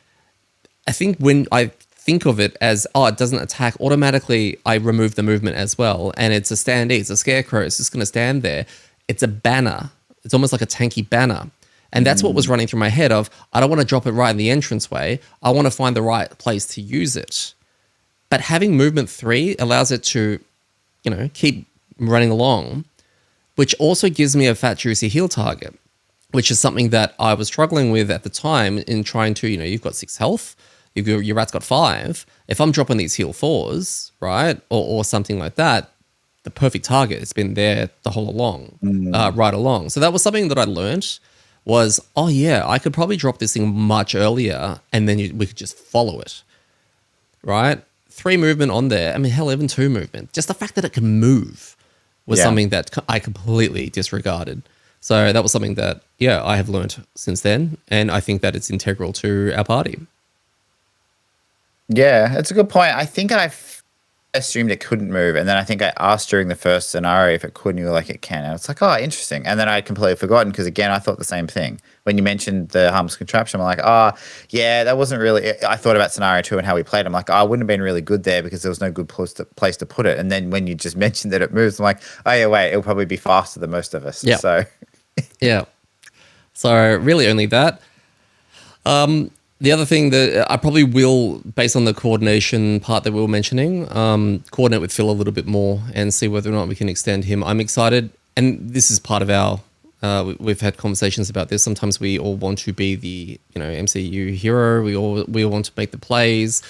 I think when I think of it as, oh, it doesn't attack, automatically I remove the movement as well. And it's a standee, it's a scarecrow, it's just going to stand there. It's a banner. It's almost like a tanky banner. And that's what was running through my head of, I don't want to drop it right in the entranceway. I want to find the right place to use it. But having movement 3 allows it to, keep running along, which also gives me a fat, juicy heal target, which is something that I was struggling with at the time in trying to, you've got 6 health, your rat's got 5. If I'm dropping these heal 4s, right, or something like that, the perfect target. It's been there the whole along, right along. So that was something that I learned was, oh yeah, I could probably drop this thing much earlier and then we could just follow it, right? 3 movement on there. I mean, hell, even 2 movement. Just the fact that it can move was something that I completely disregarded. So that was something that, I have learned since then. And I think that it's integral to our party. Yeah, that's a good point. I think I assumed it couldn't move, and then I think I asked during the first scenario if it could, and you were like, it can. And it's like, oh, interesting. And then I completely forgotten because, again, I thought the same thing. When you mentioned the harmless contraption, I'm like, oh, yeah, that wasn't really... I thought about scenario 2 and how we played. I'm like, oh, I wouldn't have been really good there because there was no good place to put it. And then when you just mentioned that it moves, I'm like, oh, yeah, wait, it'll probably be faster than most of us. Yeah. So... yeah. So really only that. The other thing that I probably will, based on the coordination part that we were mentioning, coordinate with Phil a little bit more and see whether or not we can extend him. I'm excited, and this is part of our. We've had conversations about this. Sometimes we all want to be the MCU hero. We all want to make the plays.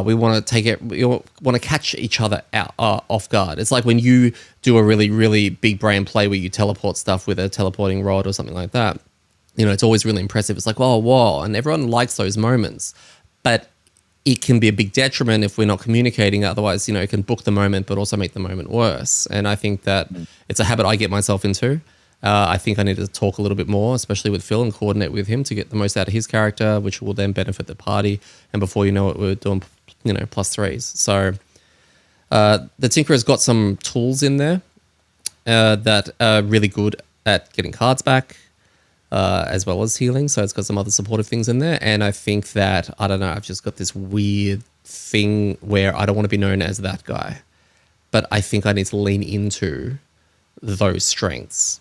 We want to take it. We want to catch each other out off guard. It's like when you do a really, really big brain play where you teleport stuff with a teleporting rod or something like that. It's always really impressive. It's like, oh, wow. And everyone likes those moments. But it can be a big detriment if we're not communicating. Otherwise, it can book the moment, but also make the moment worse. And I think that it's a habit I get myself into. I think I need to talk a little bit more, especially with Phil, and coordinate with him to get the most out of his character, which will then benefit the party. And before you know it, we're doing, +3s. So the Tinkerer's got some tools in there that are really good at getting cards back. As well as healing. So it's got some other supportive things in there. And I think that, I don't know, I've just got this weird thing where I don't want to be known as that guy. But I think I need to lean into those strengths.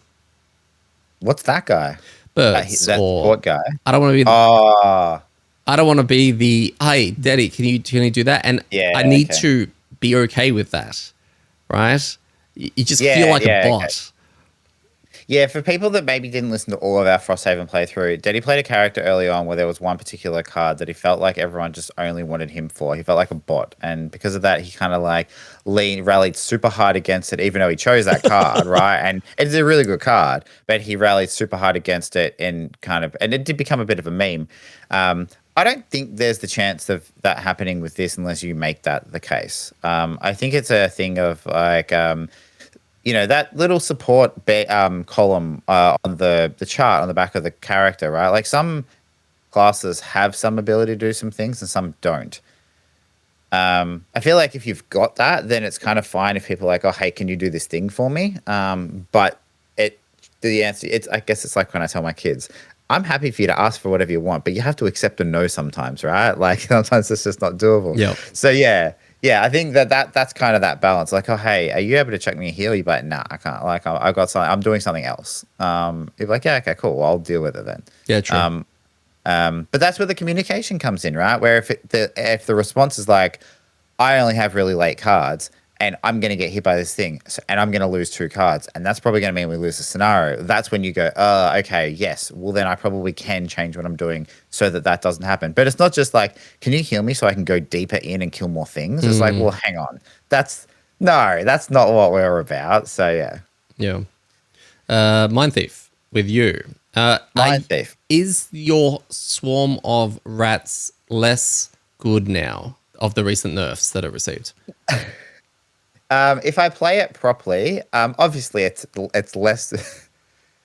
What's that guy? Birds that or sport guy? I don't want to be Oh, I don't want to be the, hey, Daddy, can you do that? And I need to be okay with that. Right? You just feel like a bot. Okay. Yeah, for people that maybe didn't listen to all of our Frosthaven playthrough, Daddy played a character early on where there was one particular card that he felt like everyone just only wanted him for. He felt like a bot. And because of that, he kind of like rallied super hard against it, even though he chose that card, right? And it's a really good card, but he rallied super hard against it and it did become a bit of a meme. I don't think there's the chance of that happening with this unless you make that the case. I think it's a thing of like... that little support column on the chart on the back of the character, right? Like some classes have some ability to do some things and some don't. I feel like if you've got that, then it's kind of fine if people are like, oh, hey, can you do this thing for me? But the answer, I guess it's like when I tell my kids, I'm happy for you to ask for whatever you want, but you have to accept a no sometimes, right? Like sometimes it's just not doable. Yeah. So yeah, I think that's kind of that balance. Like, oh, hey, are you able to chuck me a heal? You're like, nah, I can't. Like, I've got something. I'm doing something else. You're like, yeah, okay, cool. Well, I'll deal with it then. Yeah, true. But that's where the communication comes in, right? Where if the response is like, I only have really late cards, and I'm going to get hit by this thing, and I'm going to lose 2 cards, and that's probably going to mean we lose the scenario. That's when you go, okay, yes. Well, then I probably can change what I'm doing so that doesn't happen. But it's not just like, can you heal me so I can go deeper in and kill more things? It's like, well, hang on. That's not what we're about. So, yeah. Yeah. Mindthief with you. Mindthief. Is your swarm of rats less good now of the recent nerfs that it received? If I play it properly, obviously it's less,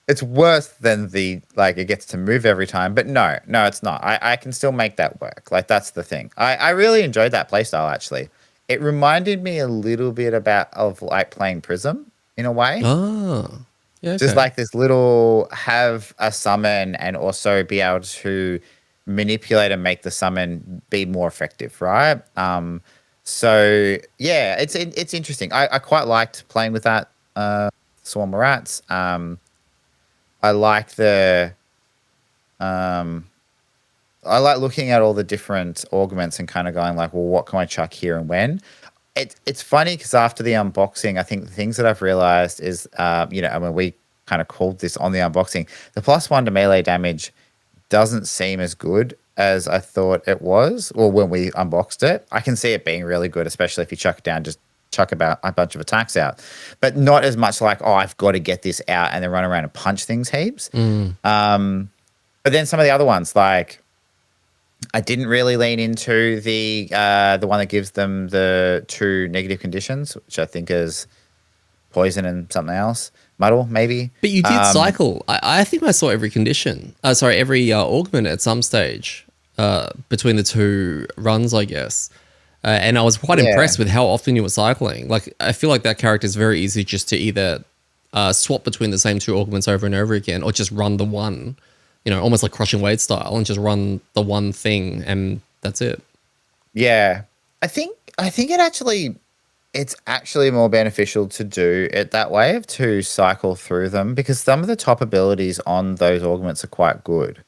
it's worse than it gets to move every time. But no, it's not. I can still make that work. Like that's the thing. I really enjoyed that playstyle actually. It reminded me a little bit of like playing Prism in a way. Oh, yeah. Okay. Just like this little have a summon and also be able to manipulate and make the summon be more effective, right? So yeah, it's interesting. I quite liked playing with that swarm of rats. I like the um, I like looking at all the different augments and kind of going like, well, what can I chuck here and when? It's funny because after the unboxing, I think the things that I've realized is, I mean, we kind of called this on the unboxing. The +1 to melee damage doesn't seem as good as I thought it was, or when we unboxed it. I can see it being really good, especially if you chuck it down, just chuck about a bunch of attacks out, but not as much like, oh, I've got to get this out and then run around and punch things heaps. But then some of the other ones, like I didn't really lean into the one that gives them the 2 negative conditions, which I think is poison and something else, muddle maybe. But you did cycle. I think I saw every condition. Every augment at some stage between the 2 runs, I guess. And I was quite impressed with how often you were cycling. Like, I feel like that character is very easy just to either swap between the same 2 augments over and over again, or just run the one, almost like Crushing Weight style, and just run the one thing, and that's it. Yeah, it's actually more beneficial to do it that way, to cycle through them, because some of the top abilities on those augments are quite good.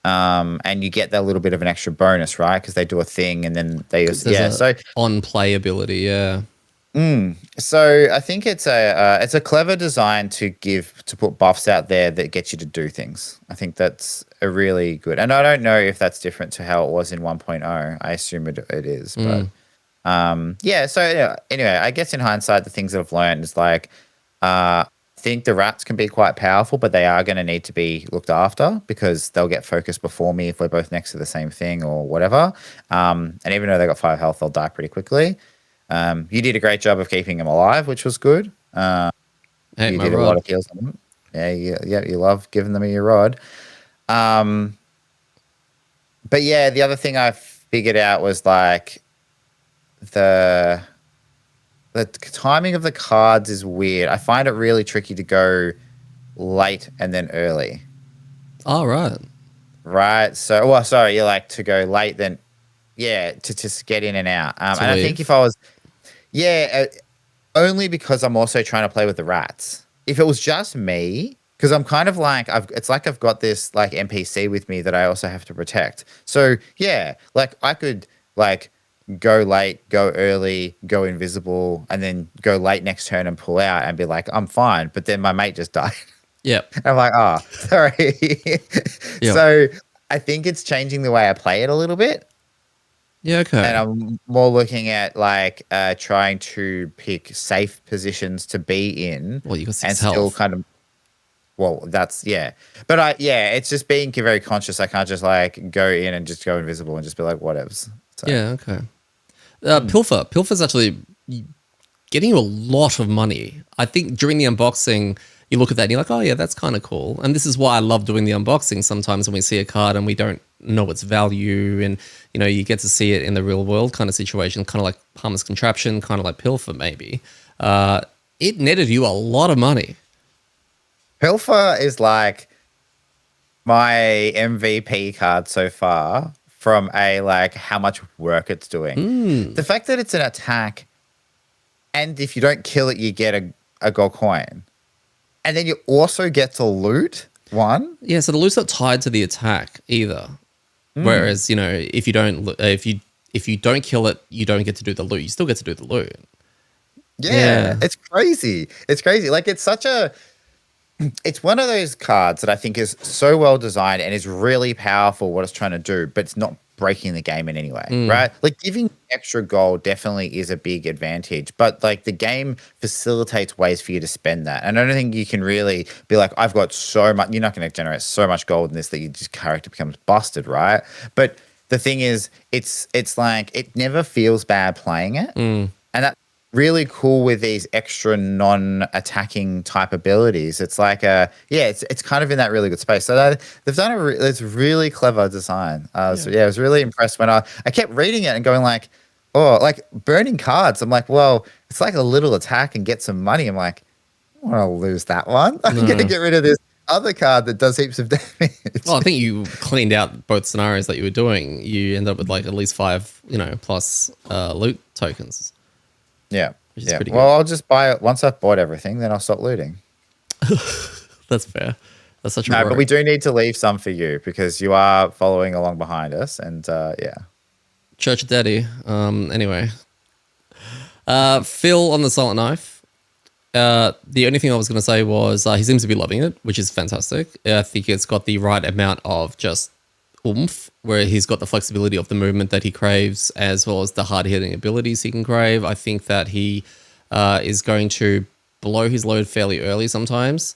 And you get that little bit of an extra bonus, right? Because they do a thing and then they so on playability, yeah. So I think it's a clever design to put buffs out there that get you to do things. I think that's a really good, and I don't know if that's different to how it was in 1.0. I assume it is, but yeah. So anyway, I guess in hindsight, the things that I've learned is like, I think the rats can be quite powerful, but they are going to need to be looked after because they'll get focused before me if we're both next to the same thing or whatever. And even though they got 5 health, they'll die pretty quickly. You did a great job of keeping them alive, which was good. You did a lot of heals on them. Yeah, you love giving them your rod. But yeah, the other thing I figured out was like the timing of the cards is weird. I find it really tricky to go late and then early. Oh, right. Right. So, well, sorry, you like to go late, then, yeah, to just get in and out. And I think if I was, only because I'm also trying to play with the rats. If it was just me, because I'm kind of like, it's like I've got this like NPC with me that I also have to protect. So, yeah, like I could like go late, go early, go invisible, and then go late next turn and pull out and be like, I'm fine. But then my mate just died. Yep. I'm like, oh, sorry. Yep. So I think it's changing the way I play it a little bit. Yeah, okay. And I'm more looking at like trying to pick safe positions to be in. Well, you got 6 and health. Still kind of. Well, that's But it's just being very conscious. I can't just like go in and just go invisible and just be like, whatevs. So. Yeah, okay. Pilfer's actually getting you a lot of money. I think during the unboxing, you look at that and you're like, oh yeah, that's kind of cool. And this is why I love doing the unboxing sometimes when we see a card and we don't know its value, and you get to see it in the real world kind of situation, kind of like Harmless Contraption, kind of like Pilfer maybe. It netted you a lot of money. Pilfer is like my MVP card so far from a like how much work it's doing. The fact that it's an attack, and if you don't kill it, you get a gold coin. And then you also get to loot one. Yeah, so the loot's not tied to the attack either. Whereas, if you don't kill it, you don't get to do the loot. You still get to do the loot. Yeah. It's crazy. It's crazy. Like it's one of those cards that I think is so well designed and is really powerful what it's trying to do, but it's not breaking the game in any way, right? Like giving extra gold definitely is a big advantage, but like the game facilitates ways for you to spend that. And I don't think you can really be like, I've got so much, you're not going to generate so much gold in this that your character becomes busted, right? But the thing is, it's like it never feels bad playing it. And that's really cool with these extra non-attacking type abilities. It's like it's kind of in that really good space. So they've done it's really clever design. So I was really impressed when I kept reading it and going like, oh, like burning cards. I'm like, well, it's like a little attack and get some money. I'm like, I don't want to lose that one. I'm going to get rid of this other card that does heaps of damage. Well, I think you cleaned out both scenarios that you were doing. You end up with like at least 5, plus loot tokens, Yeah. which is Yeah. pretty Well, good. I'll just buy it once I've bought everything, then I'll stop looting. That's fair. That's such a No, but we rogue. do need to leave some for you because you are following along behind us, and yeah. Church of Daddy. Anyway, Phil on the Silent Knife. The only thing I was going to say was he seems to be loving it, which is fantastic. I think it's got the right amount of just oomph, where he's got the flexibility of the movement that he craves, as well as the hard hitting abilities he can crave. I think that he is going to blow his load fairly early sometimes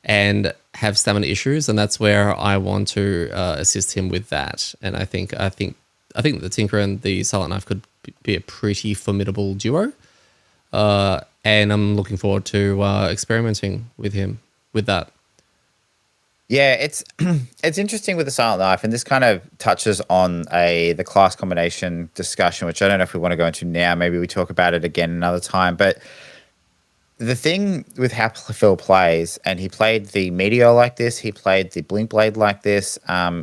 and have stamina issues, and that's where I want to assist him with that. And I think the Tinker and the Silent Knife could be a pretty formidable duo. And I'm looking forward to experimenting with him with that. Yeah, it's it's interesting with the Silent Knife, and this kind of touches on the class combination discussion, which I don't know if we want to go into now. Maybe we talk about it again another time. But the thing with how Phil plays, and he played the Meteor like this, he played the Blink Blade like this, and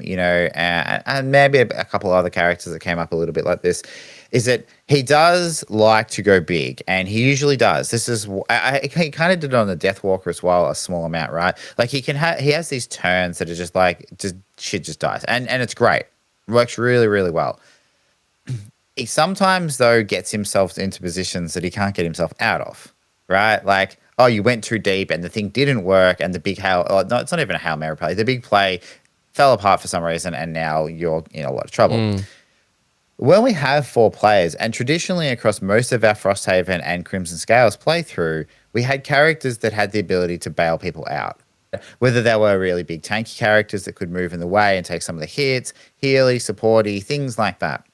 maybe a couple other characters that came up a little bit like this, is that he does like to go big, and he usually does. This is he kind of did it on the Deathwalker as well, a small amount, right? Like he has these turns that are just like just shit just dies, and it's great, works really really well. He sometimes though gets himself into positions that he can't get himself out of, right? Like, oh, you went too deep and the thing didn't work, and the big hail, oh, no, it's not even a Hail Mary play. The big play fell apart for some reason, and now you're in a lot of trouble. Mm, When we have 4 players, and traditionally across most of our Frosthaven and Crimson Scales playthrough, we had characters that had the ability to bail people out. Whether they were really big tanky characters that could move in the way and take some of the hits, healy, supporty, things like that.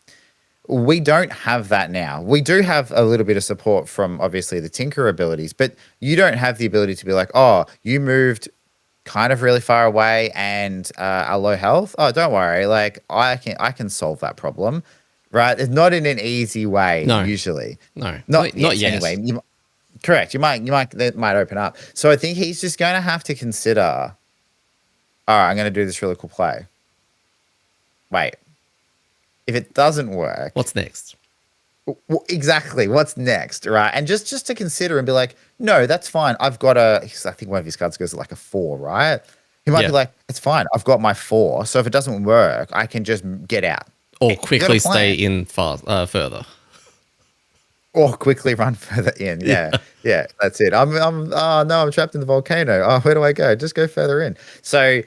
We don't have that now. We do have a little bit of support from obviously the Tinker abilities, but you don't have the ability to be like, oh, you moved kind of really far away and are low health. Oh, don't worry, like I can solve that problem, right? It's not in an easy way no, usually, no, not not yet yet. anyway. Correct. That might open up. So I think he's just going to have to consider. All right, I'm going to do this really cool play. Wait, if it doesn't work, What's next? exactly what's next, right? And just to consider and be like, no, that's fine. I've got a. I think one of his cards goes like a 4, right? He might be Yeah, like, it's fine. I've got my 4. So if it doesn't work, I can just get out. or You got a quickly stay plan, in further. or quickly run further in. Yeah, Yeah, yeah, that's it. Oh no, I'm trapped in the volcano. Oh, where do I go? Just go further in. So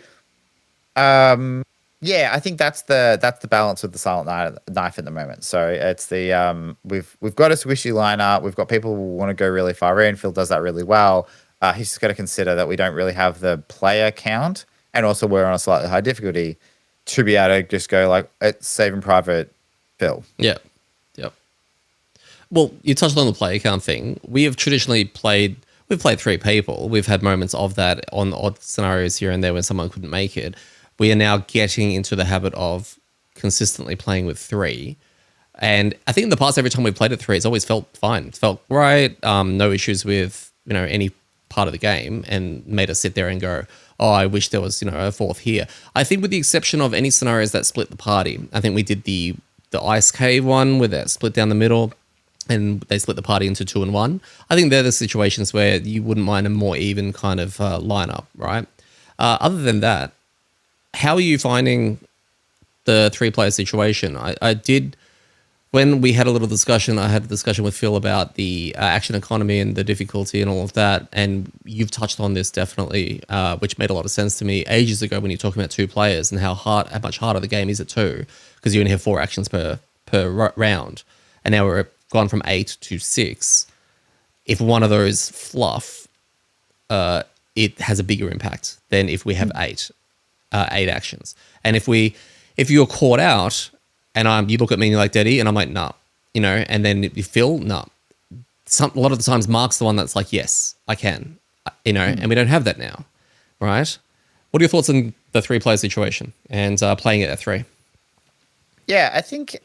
yeah, I think that's the balance with the Knife at the moment. So it's the we've got a squishy lineup. We've got people who want to go really far in. Phil does that really well. He's just got to consider that we don't really have the player count, and also we're on a slightly high difficulty to be able to just go like it's saving private Phil. yeah, yep. Well, you touched on the player count thing. We have traditionally played. We've played 3 people. We've had moments of that on odd scenarios here and there when someone couldn't make it. We are now getting into the habit of consistently playing with 3. And I think in the past, every time we played at 3, it's always felt fine. It felt right. No issues with, any part of the game, and made us sit there and go, oh, I wish there was, a 4th here. I think with the exception of any scenarios that split the party, I think we did the ice cave one where that split down the middle and they split the party into 2 and 1. I think they're the situations where you wouldn't mind a more even kind of lineup, right? Other than that, how are you finding the 3-player situation? I did, when we had a little discussion, I had a discussion with Phil about the action economy and the difficulty and all of that. And you've touched on this definitely, which made a lot of sense to me ages ago when you're talking about 2 players and how much harder the game is at 2, because you only have 4 actions per round. And now we're gone from 8 to 6. If one of those fluff, it has a bigger impact than if we have 8 actions. And if you're caught out and you look at me and you're like, Daddy, and I'm like, nah, and then you feel, nah. A lot of the times Mark's the one that's like, yes, I can, and we don't have that now, right? What are your thoughts on the 3-player situation and playing it at 3? Yeah, I think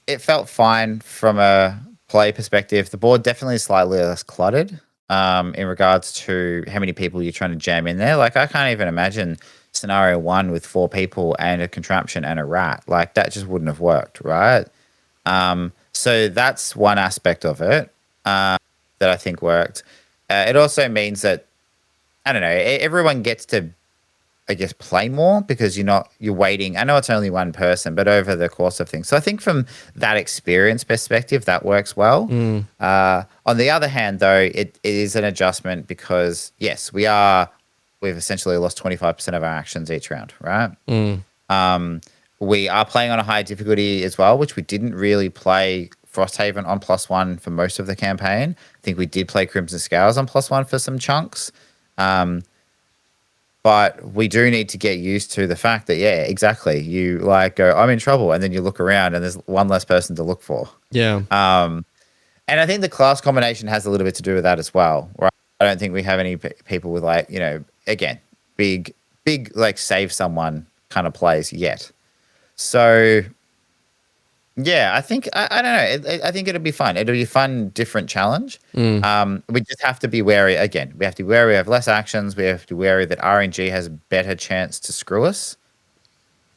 it felt fine from a play perspective. The board definitely is slightly less cluttered. in regards to how many people you're trying to jam in there. Like I can't even imagine scenario one with 4 people and a contraption and a rat. Like that just wouldn't have worked, right? So that's one aspect of it that I think worked. It also means that I don't know, everyone gets to I guess play more because you're waiting. I know it's only one person, but over the course of things. So I think from that experience perspective, that works well. Mm, On the other hand, though, it is an adjustment because yes, we've essentially lost 25% of our actions each round, right? mm, We are playing on a high difficulty as well, which we didn't really play Frosthaven on +1 for most of the campaign. I think we did play Crimson Scales on +1 for some chunks. But we do need to get used to the fact that, yeah, exactly. You like go, I'm in trouble. And then you look around and there's one less person to look for. yeah. And I think the class combination has a little bit to do with that as well. Right? I don't think we have any people with like, again, big, like save someone kind of plays yet. So yeah, I think I don't know. I think it'll be fun. It'll be a fun, different challenge. Mm, We just have to be wary. Again, we have to be wary of less actions. We have to be wary that RNG has a better chance to screw us.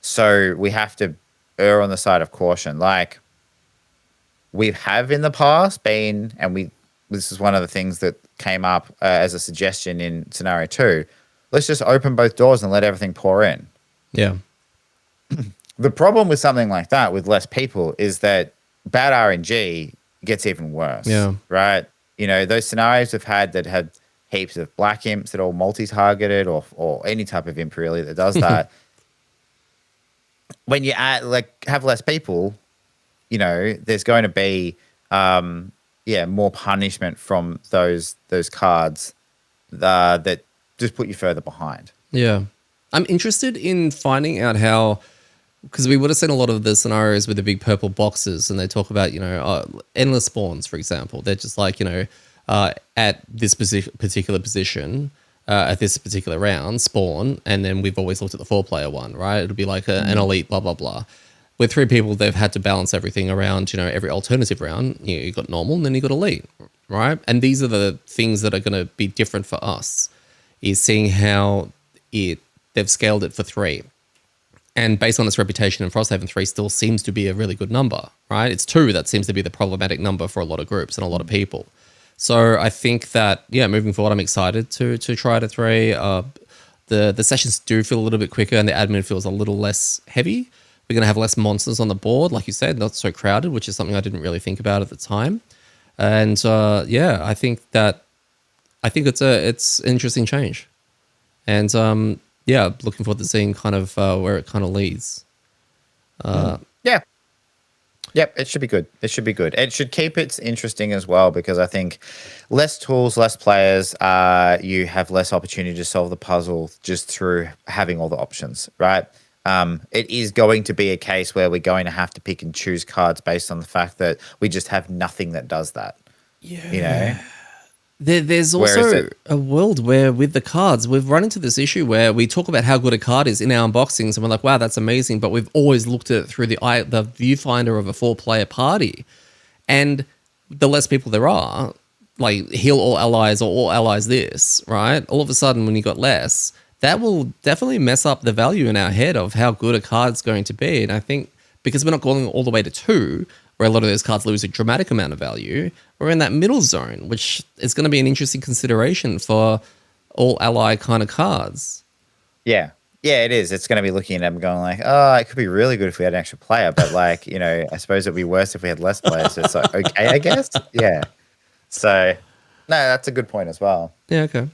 So we have to err on the side of caution. Like we have in the past been, and this is one of the things that came up as a suggestion in scenario 2. Let's just open both doors and let everything pour in. yeah. The problem with something like that with less people is that bad RNG gets even worse. Yeah. Right? Those scenarios we've had that had heaps of black imps that are all multi-targeted or any type of imp really that does that. When you have less people, there's going to be more punishment from those cards that just put you further behind. Yeah. I'm interested in finding out how, because we would have seen a lot of the scenarios with the big purple boxes and they talk about, endless spawns, for example. They're just like, at this particular position, at this particular round, spawn, and then we've always looked at the 4-player one, right? It'll be like an elite, blah, blah, blah. With 3 people, they've had to balance everything around, every alternative round. You got normal and then you got elite, right? And these are the things that are going to be different for us, is seeing how they've scaled it for 3. And based on its reputation in Frosthaven, 3 still seems to be a really good number, right? It's 2 that seems to be the problematic number for a lot of groups and a lot of people. So I think that, moving forward, I'm excited to try it at 3. The sessions do feel a little bit quicker and the admin feels a little less heavy. We're going to have less monsters on the board, like you said, not so crowded, which is something I didn't really think about at the time. And I think it's an interesting change. And looking forward to seeing kind of where it kind of leads. Yeah. Yep, it should be good. It should be good. It should keep it interesting as well because I think less tools, less players, you have less opportunity to solve the puzzle just through having all the options, right? It is going to be a case where we're going to have to pick and choose cards based on the fact that we just have nothing that does that. Yeah. There's also a world where with the cards, we've run into this issue where we talk about how good a card is in our unboxings and we're like, wow, that's amazing. But we've always looked at it through the viewfinder of a 4-player party. And the less people there are, like heal all allies or all allies this, right? All of a sudden, when you got less, that will definitely mess up the value in our head of how good a card's going to be. And I think because we're not going all the way to 2, where a lot of those cards lose a dramatic amount of value, we're in that middle zone, which is going to be an interesting consideration for all ally kind of cards. Yeah. Yeah, it is. It's going to be looking at them going like, oh, it could be really good if we had an extra player, but like, I suppose it'd be worse if we had less players. So it's like, okay, I guess. Yeah. So, no, that's a good point as well. Yeah, okay.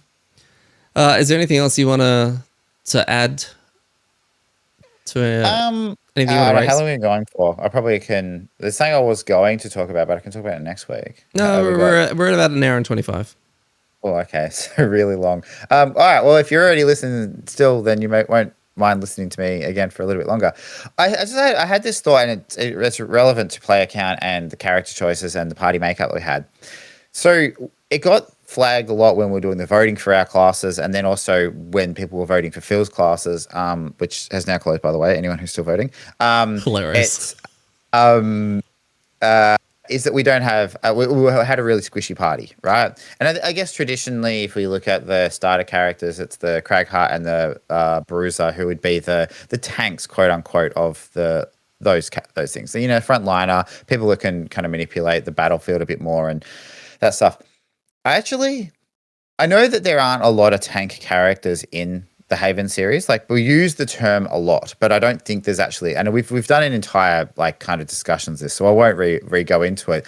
Is there anything else you want to add to anything you want to raise? How long are we going for? I probably can. There's something I was going to talk about, but I can talk about it next week. No, we're at about an hour and 25. Oh, okay. So really long. All right. Well, if you're already listening still, then you won't mind listening to me again for a little bit longer. I had this thought, and it's relevant to player count and the character choices and the party makeup that we had. So it got flagged a lot when we were doing the voting for our classes, and then also when people were voting for Phil's classes, which has now closed, by the way. Anyone who's still voting, Hilarious. is that we don't have we had a really squishy party, right? And I guess traditionally, if we look at the starter characters, it's the Cragheart and the Bruiser, who would be the tanks, quote unquote, of those things. So, frontliner, people who can kind of manipulate the battlefield a bit more and that stuff. I know that there aren't a lot of tank characters in the Haven series. Like, we use the term a lot, but I don't think there's actually. And we've done an entire like kind of discussions this, so I won't re go into it,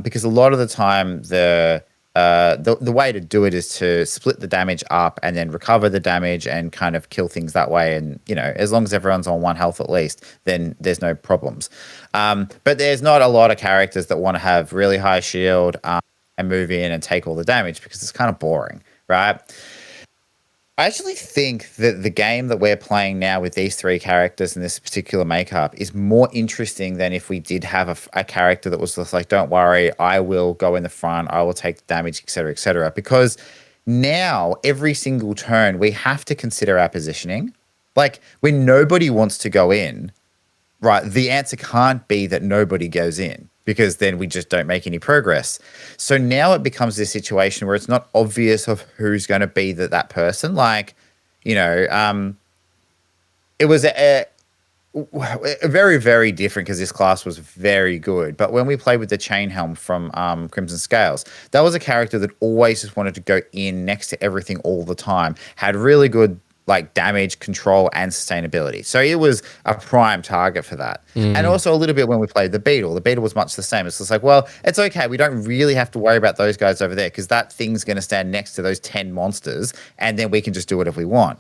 because a lot of the time the way to do it is to split the damage up and then recover the damage and kind of kill things that way. And as long as everyone's on 1 health at least, then there's no problems. But there's not a lot of characters that want to have really high shield and move in and take all the damage, because it's kind of boring, right? I actually think that the game that we're playing now with these 3 characters and this particular makeup is more interesting than if we did have a character that was just like, don't worry, I will go in the front, I will take the damage, etc., etc. Because now every single turn we have to consider our positioning. Like, when nobody wants to go in, right, the answer can't be that nobody goes in, because then we just don't make any progress. So now it becomes this situation where it's not obvious of who's going to be that person. Like, it was a very, very different, because this class was very good. But when we played with the Chain Helm from Crimson Scales, that was a character that always just wanted to go in next to everything all the time, had really good like damage control and sustainability. So it was a prime target for that. And also a little bit when we played the Beetle was much the same. It's just like, well, it's okay. We don't really have to worry about those guys over there, because that thing's going to stand next to those 10 monsters, and then we can just do whatever we want.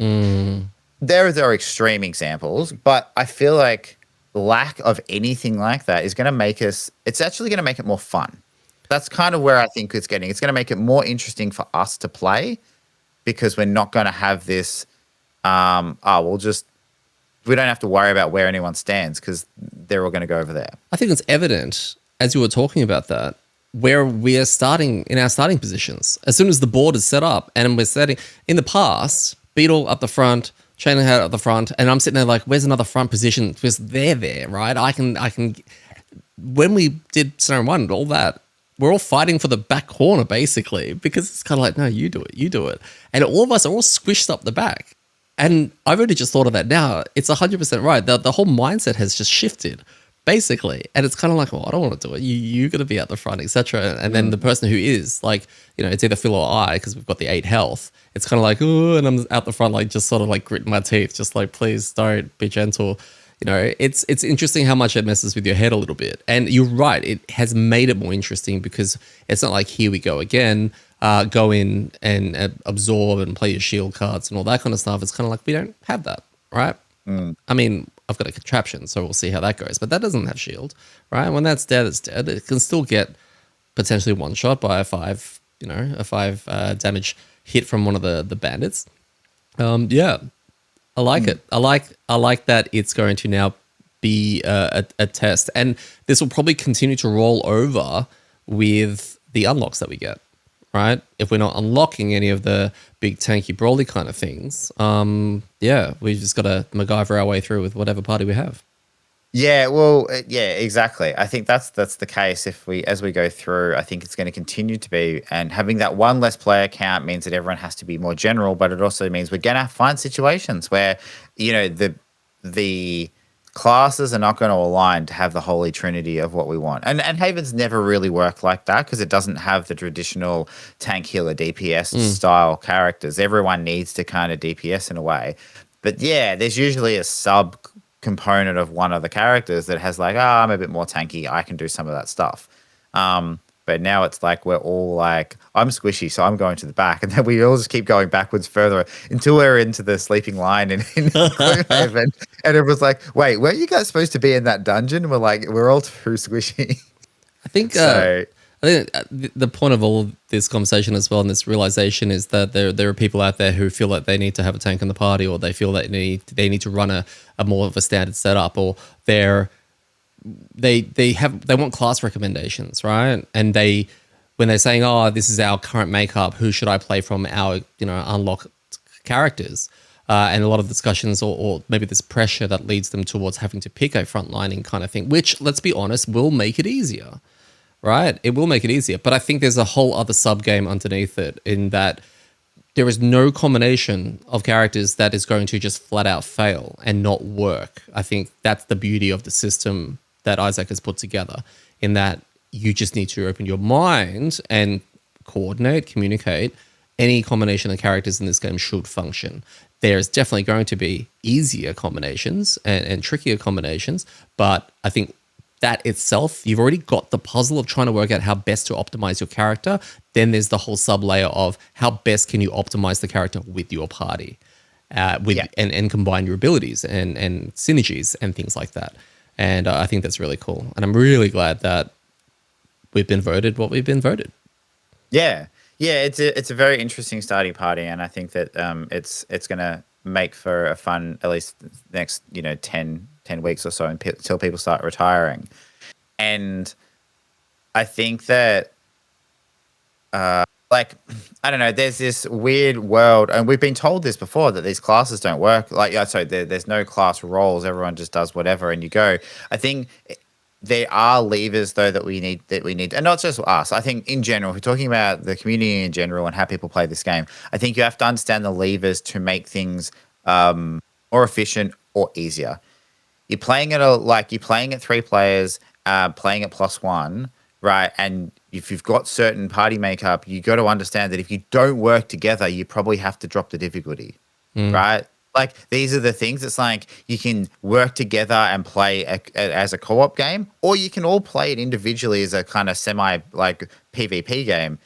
There are extreme examples, but I feel like lack of anything like that is going to make it's actually going to make it more fun. That's kind of where I think it's getting. It's going to make it more interesting for us to play, because we're not going to have this we don't have to worry about where anyone stands, because they're all going to go over there. I think it's evident, as you were talking about that, where we are starting in our starting positions. As soon as the board is set up, and we're setting in the past, Beetle up the front, Chainlink Head up the front, and I'm sitting there like, where's another front position? Because they're there, right? I can. When we did Scenario 1 and all that, we're all fighting for the back corner, basically, because it's kind of like, no, you do it. And all of us are all squished up the back. And I've only just thought of that now. It's 100% right. The whole mindset has just shifted, basically. And it's kind of like, well, I don't want to do it. You're going to be at the front, etc. And then the person who is, like, it's either Phil or I, because we've got the 8 health. It's kind of like, oh, and I'm out the front, like, just sort of like gritting my teeth, just like, please don't be gentle. It's interesting how much it messes with your head a little bit. And you're right. It has made it more interesting, because it's not like, here we go again. Go in and absorb and play your shield cards and all that kind of stuff. It's kind of like, we don't have that, right? I mean, I've got a contraption, so we'll see how that goes. But that doesn't have shield, right? When that's dead, it's dead. It can still get potentially one shot by a 5 damage hit from one of the bandits. Yeah, I like it. I like that it's going to now be a test, and this will probably continue to roll over with the unlocks that we get. Right? If we're not unlocking any of the big tanky brawly kind of things, we've just got to MacGyver our way through with whatever party we have. Yeah, well, yeah, exactly. I think that's the case. As we go through, I think it's going to continue to be, and having that one less player count means that everyone has to be more general, but it also means we're going to find situations where, the classes are not going to align to have the holy trinity of what we want. And Haven's never really worked like that, because it doesn't have the traditional tank healer DPS style characters. Everyone needs to kind of DPS in a way. But yeah, there's usually a sub component of one of the characters that has like, I'm a bit more tanky, I can do some of that stuff. But now it's like, we're all like, I'm squishy, so I'm going to the back. And then we all just keep going backwards further until we're into the sleeping lion in Gloomhaven. And it was like, wait, weren't you guys supposed to be in that dungeon? We're like, we're all too squishy. I think the point of all of this conversation as well, and this realization, is that there are people out there who feel like they need to have a tank in the party, or they feel that they need to run a more of a standard setup, or they want class recommendations, right? And when they're saying, oh, this is our current makeup, who should I play from our unlocked characters? And a lot of discussions, or maybe this pressure that leads them towards having to pick a frontlining kind of thing, which, let's be honest, will make it easier. right? It will make it easier. But I think there's a whole other sub game underneath it in that there is no combination of characters that is going to just flat out fail and not work. I think that's the beauty of the system that Isaac has put together, in that you just need to open your mind and coordinate, communicate. Any combination of characters in this game should function. There's definitely going to be easier combinations and trickier combinations, but I think that itself, you've already got the puzzle of trying to work out how best to optimize your character. Then there's the whole sub layer of how best can you optimize the character with your party, and combine your abilities and synergies and things like that. And I think that's really cool. And I'm really glad that we've been voted what we've been voted. Yeah, yeah, it's a very interesting starting party, and I think that it's gonna make for a fun, at least next 10 weeks or so until people start retiring. And I think that like, I don't know, there's this weird world, and we've been told this before, that these classes don't work. Like, yeah, sorry, there's no class roles. Everyone just does whatever, and you go. I think there are levers though that we need, and not just us. I think in general, if we're talking about the community in general and how people play this game, I think you have to understand the levers to make things more efficient or easier. You're playing at 3 players, playing at +1, right? And if you've got certain party makeup, you got to understand that if you don't work together, you probably have to drop the difficulty, right? Like, these are the things. It's like you can work together and play as a co-op game, or you can all play it individually as a kind of semi like PvP game.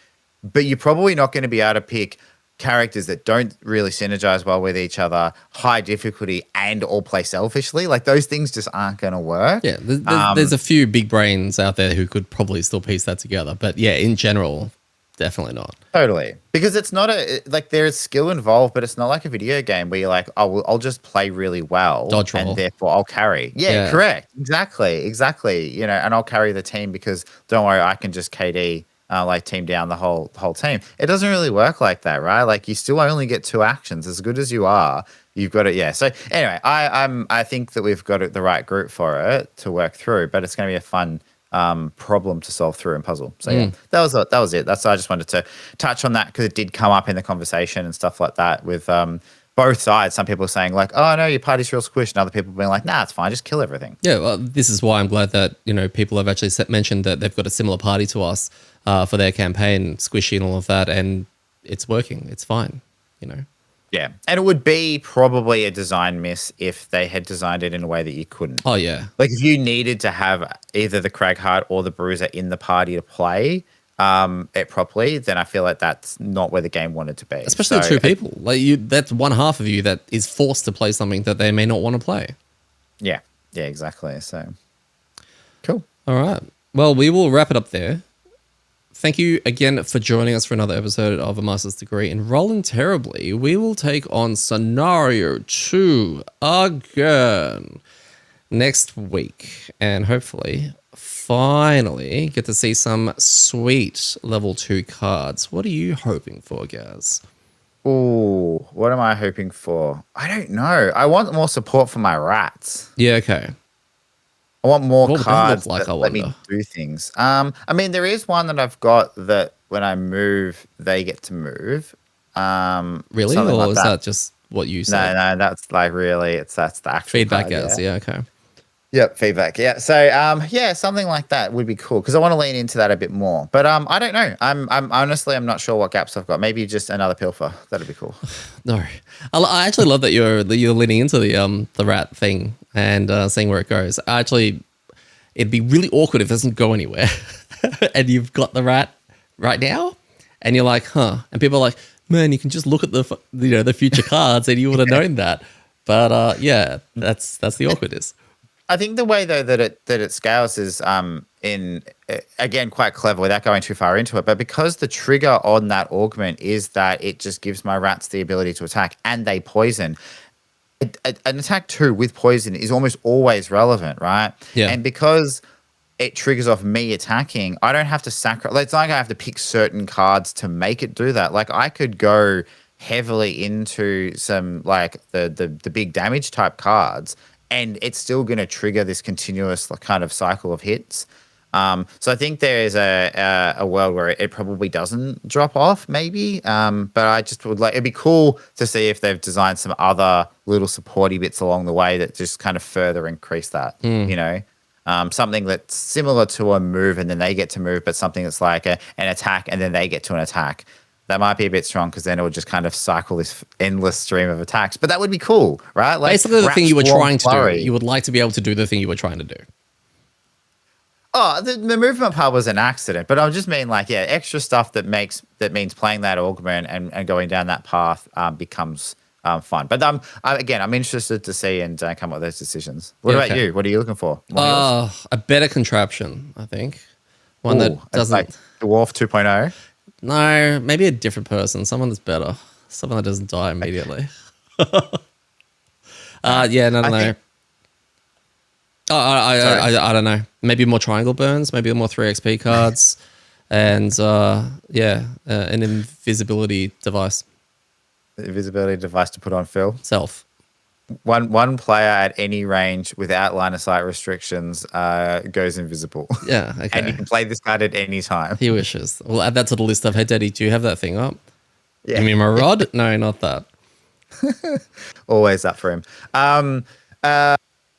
But you're probably not going to be able to pick characters that don't really synergize well with each other, high difficulty, and all play selfishly. Like, those things just aren't going to work. Yeah, there's a few big brains out there who could probably still piece that together. But yeah, in general, definitely not. Totally. Because it's not like, there's skill involved, but it's not like a video game where you're like, oh, I'll just play really well. Dodge roll. And therefore I'll carry. Yeah, correct. Exactly. And I'll carry the team because don't worry, I can just KD, like, team down the whole team. It doesn't really work like that, right? Like, you still only get 2 actions. As good as you are, you've got it. Yeah. So anyway, I think that we've got the right group for it to work through, but it's going to be a fun problem to solve through and puzzle. So yeah, that was it. I just wanted to touch on that because it did come up in the conversation and stuff like that with both sides. Some people saying like, oh no, your party's real squish, and other people being like, nah, it's fine, just kill everything. Yeah, well, this is why I'm glad that people have actually mentioned that they've got a similar party to us for their campaign, squishy and all of that, and it's working. It's fine. Yeah, and it would be probably a design miss if they had designed it in a way that you couldn't. Oh yeah, like if you needed to have either the Cragheart or the Bruiser in the party to play it properly, then I feel like that's not where the game wanted to be. Especially 2 people. Like, that's one half of you that is forced to play something that they may not want to play. Yeah, exactly. So cool. All right. Well, we will wrap it up there. Thank you again for joining us for another episode of A Master's Degree in Rolling Terribly. We will take on Scenario 2 again next week, and hopefully finally get to see some sweet level 2 cards. What are you hoping for, Gaz? Oh, what am I hoping for? I don't know. I want more support for my rats. Yeah, okay. I want more cards that let me do things. I mean, there is one that I've got that when I move, they get to move. Really? Or like is that just what you say? No, that's like really, that's the actual feedback. Card, yeah, okay. Yep, feedback. Yeah. So yeah, something like that would be cool because I want to lean into that a bit more. But I don't know. I'm honestly, I'm not sure what gaps I've got. Maybe just another pilfer. That'd be cool. No, I actually love that you're leaning into the rat thing and seeing where it goes. Actually, it'd be really awkward if it doesn't go anywhere, and you've got the rat right now, and you're like, huh? And people are like, man, you can just look at the future cards, and you would have known that. But yeah, that's the awkwardness. I think the way though that it scales is again quite clever without going too far into it. But because the trigger on that augment is that it just gives my rats the ability to attack and they poison, an attack 2 with poison is almost always relevant, right? Yeah. And because it triggers off me attacking, I don't have to sacrifice. It's like I have to pick certain cards to make it do that. Like I could go heavily into some like the big damage type cards, and it's still going to trigger this continuous kind of cycle of hits. So I think there is a world where it probably doesn't drop off, maybe. But I just would like it'd be cool to see if they've designed some other little supporty bits along the way that just kind of further increase that. You know, something that's similar to a move, and then they get to move, but something that's like an attack, and then they get to an attack. That might be a bit strong because then it would just kind of cycle this endless stream of attacks. But that would be cool, right? Like basically the thing you were Swarm trying to Flurry. do. You would like to be able to do the thing you were trying to do. Oh, the movement part was an accident, but I just mean like, yeah, extra stuff that means playing that augment and going down that path becomes fun. But I'm interested to see and come up with those decisions. What about you? What are you looking for? A better contraption, I think. One that doesn't like Dwarf 2.0. No, maybe a different person, someone that's better, someone that doesn't die immediately. Yeah, no. think- I don't know. Maybe more triangle burns, maybe more 3 XP cards, and an invisibility device. Invisibility device to put on Phil. Self. One player at any range without line of sight restrictions goes invisible. Yeah, okay. And you can play this card at any time. He wishes. We'll add that to the list of, hey, Daddy, do you have that thing up? Yeah. Give me my rod? No, not that. Always up for him.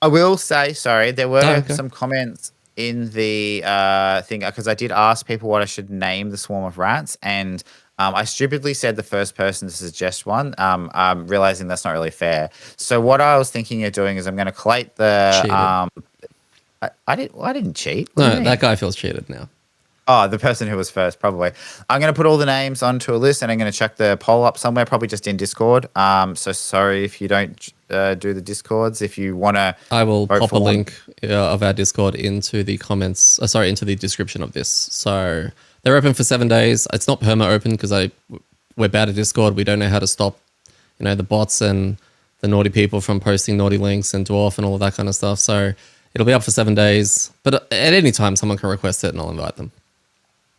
I will say, sorry, there were some comments in the thing because I did ask people what I should name the swarm of rats, and I stupidly said the first person to suggest one. I'm realizing that's not really fair. So what I was thinking of doing is I'm going to collate the. I didn't cheat. No, that guy feels cheated now. Oh, the person who was first, probably. I'm going to put all the names onto a list, and I'm going to check the poll up somewhere, probably just in Discord. So sorry if you don't do the Discords. If you want to, I will pop a link of our Discord into the comments. Into the description of this. So they're open for 7 days. It's not perma open because we're bad at Discord. We don't know how to stop, the bots and the naughty people from posting naughty links and dwarf and all of that kind of stuff. So it'll be up for 7 days. But at any time, someone can request it, and I'll invite them.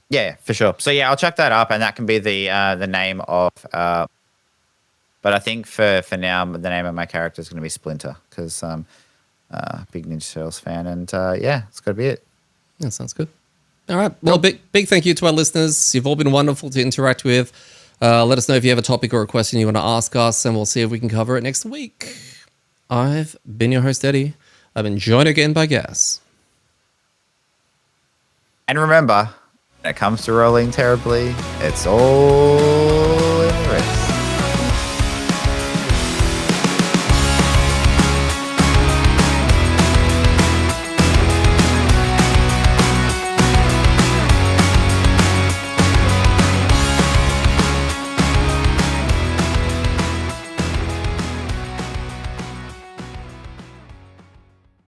Yeah, for sure. So yeah, I'll check that up, and that can be the name of. But I think for now, the name of my character is going to be Splinter because big Ninja Turtles fan, and it's got to be it. That sounds good. All right. Well, big thank you to our listeners. You've all been wonderful to interact with. Let us know if you have a topic or a question you want to ask us, and we'll see if we can cover it next week. I've been your host, Eddie. I've been joined again by Gas. And remember, when it comes to rolling terribly, it's all